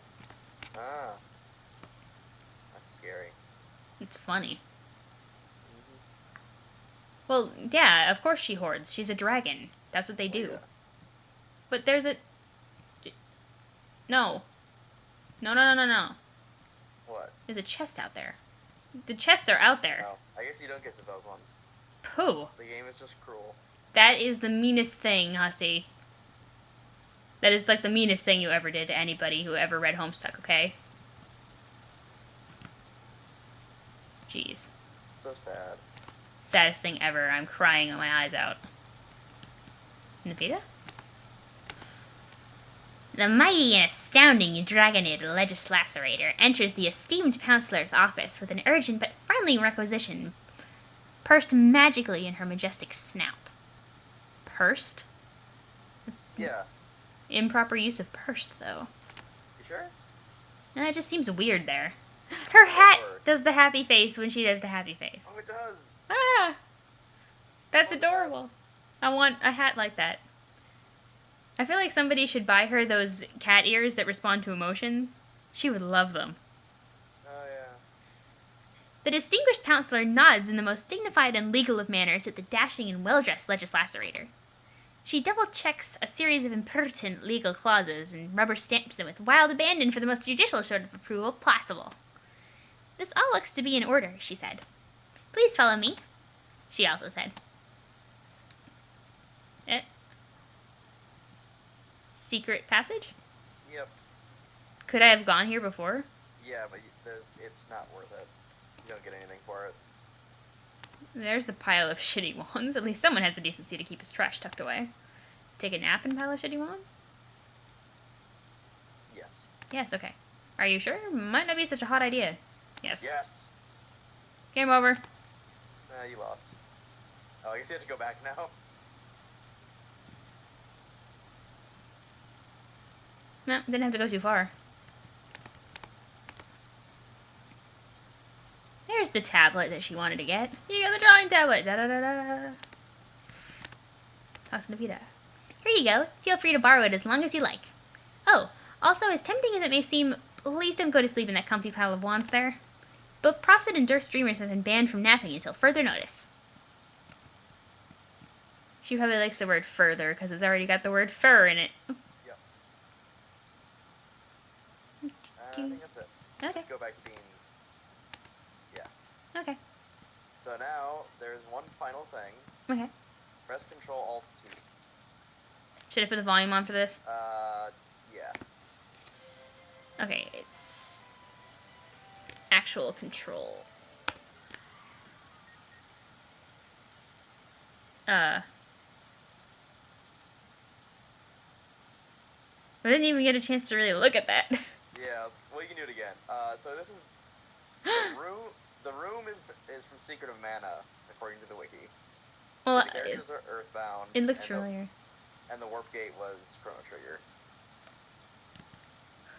Ah. That's scary. It's funny. Well, yeah, of course she hoards. She's a dragon. That's what they do. Yeah. But there's a... No. No. What? There's a chest out there. The chests are out there. No, I guess you don't get to those ones. Pooh. The game is just cruel. That is the meanest thing, Hussy. That is like the meanest thing you ever did to anybody who ever read Homestuck, okay? Jeez. So sad. Saddest thing ever. I'm crying my eyes out. Navita? The mighty and astounding Dragonid Legislacerator enters the esteemed counselor's office with an urgent but friendly requisition pursed magically in her majestic snout. Pursed? Yeah. Improper use of pursed, though. You sure? And it just seems weird there. Her hat does the happy face when she does the happy face. Oh, it does. Ah! That's Oh, adorable. that's- I want a hat like that. I feel like somebody should buy her those cat ears that respond to emotions. She would love them. Oh, yeah. The distinguished counselor nods in the most dignified and legal of manners at the dashing and well-dressed legislacerator. She double-checks a series of impertinent legal clauses and rubber stamps them with wild abandon for the most judicial sort of approval possible. This all looks to be in order, she said. Please follow me, she also said. Secret passage? Yep. Could I have gone here before? Yeah, but it's not worth it. You don't get anything for it. There's the pile of shitty wands. At least someone has the decency to keep his trash tucked away. Take a nap in pile of shitty wands? Yes. Yes, okay. Are you sure? Might not be such a hot idea. Yes. Yes. Game over. You lost. Oh, I guess you have to go back now. No, didn't have to go too far. There's the tablet that she wanted to get. You got the drawing tablet. Da-da-da-da. Toss it to Vita. Here you go. Feel free to borrow it as long as you like. Oh, also, as tempting as it may seem, please don't go to sleep in that comfy pile of wands there. Both Prospect and Durst streamers have been banned from napping until further notice. She probably likes the word further because it's already got the word fur in it. Yep. I think that's it. Okay. Just go back to being... Yeah. Okay. So now, there's one final thing. Okay. Press Control-Alt-T. Should I put the volume on for this? Yeah. Okay, it's actual control. I didn't even get a chance to really look at that. Yeah, well, you can do it again. So this is... The room is from Secret of Mana, according to the wiki. Well, so the characters are Earthbound. It looked familiar. And the Warp Gate was Chrono Trigger.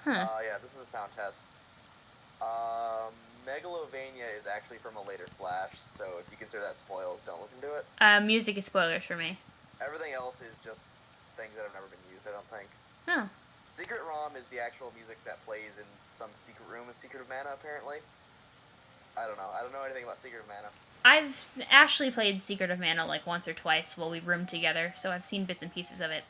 Huh. Yeah, this is a sound test. Megalovania is actually from a later Flash, so if you consider that spoils, don't listen to it. Music is spoilers for me. Everything else is just things that have never been used, I don't think. Oh. Secret ROM is the actual music that plays in some secret room of Secret of Mana, apparently. I don't know. I don't know anything about Secret of Mana. I've actually played Secret of Mana like once or twice while we roomed together, so I've seen bits and pieces of it.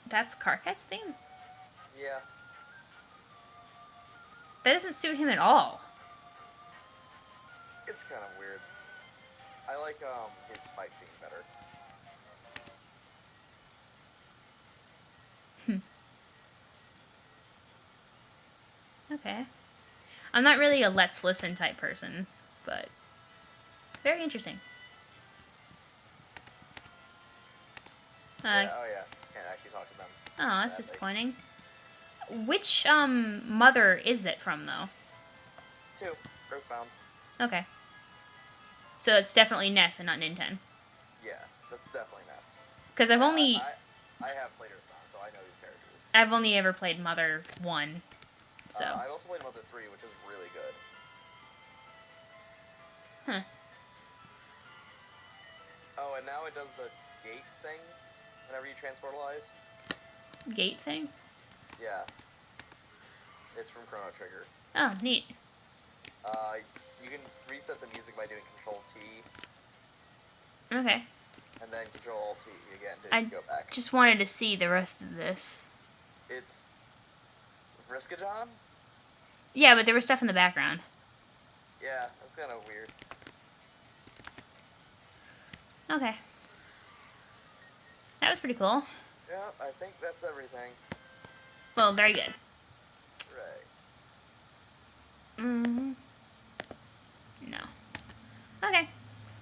That's Karkat's theme? Yeah. That doesn't suit him at all. It's kind of weird. I like his Spike theme better. Okay. I'm not really a let's listen type person, but very interesting. Yeah, oh yeah, can't actually talk to them. Oh, that's Sadly. disappointing. Which mother is it from though? 2, Earthbound. Okay. So it's definitely NES and not Nintendo. Yeah, that's definitely NES. Because I've only I have played Earthbound, so I know these characters. I've only ever played Mother 1. So. I've also played Mother 3, which is really good. Huh. Oh, and now it does the gate thing whenever you transportalize. Gate thing? Yeah. It's from Chrono Trigger. Oh, neat. You can reset the music by doing Control-T. Okay. And then Control-T again to go back. Just wanted to see the rest of this. It's... Vriska John? Yeah, but there was stuff in the background. Yeah, that's kind of weird. Okay. That was pretty cool. Yeah, I think that's everything. Well, very good. Right. Mm-hmm. No. Okay.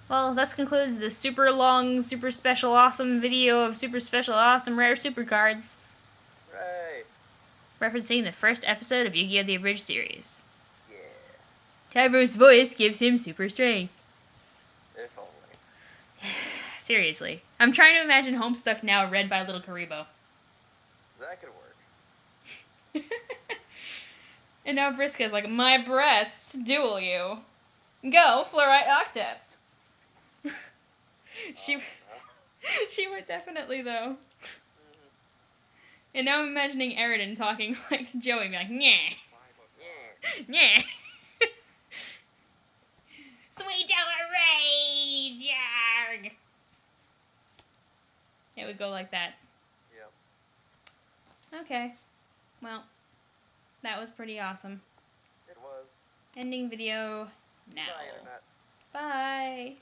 Well, this concludes the super long, super special, awesome video of super special, awesome, rare super cards. Right. Referencing the first episode of Yu-Gi-Oh! The Abridged series. Yeah. Tavros' voice gives him super strength. If only. Seriously. I'm trying to imagine Homestuck now read by Little Karibo. That could work. And now Vriska's like, my breasts duel you. Go, fluorite octets. She would definitely, though. Mm-hmm. And now I'm imagining Aridin talking like Joey, be like, nyeh, Yeah. nyeh. Sweet yellow rage, yarg. It would go like that. Yep. Okay. Well, that was pretty awesome. It was. Ending video now. Bye, Internet. Bye.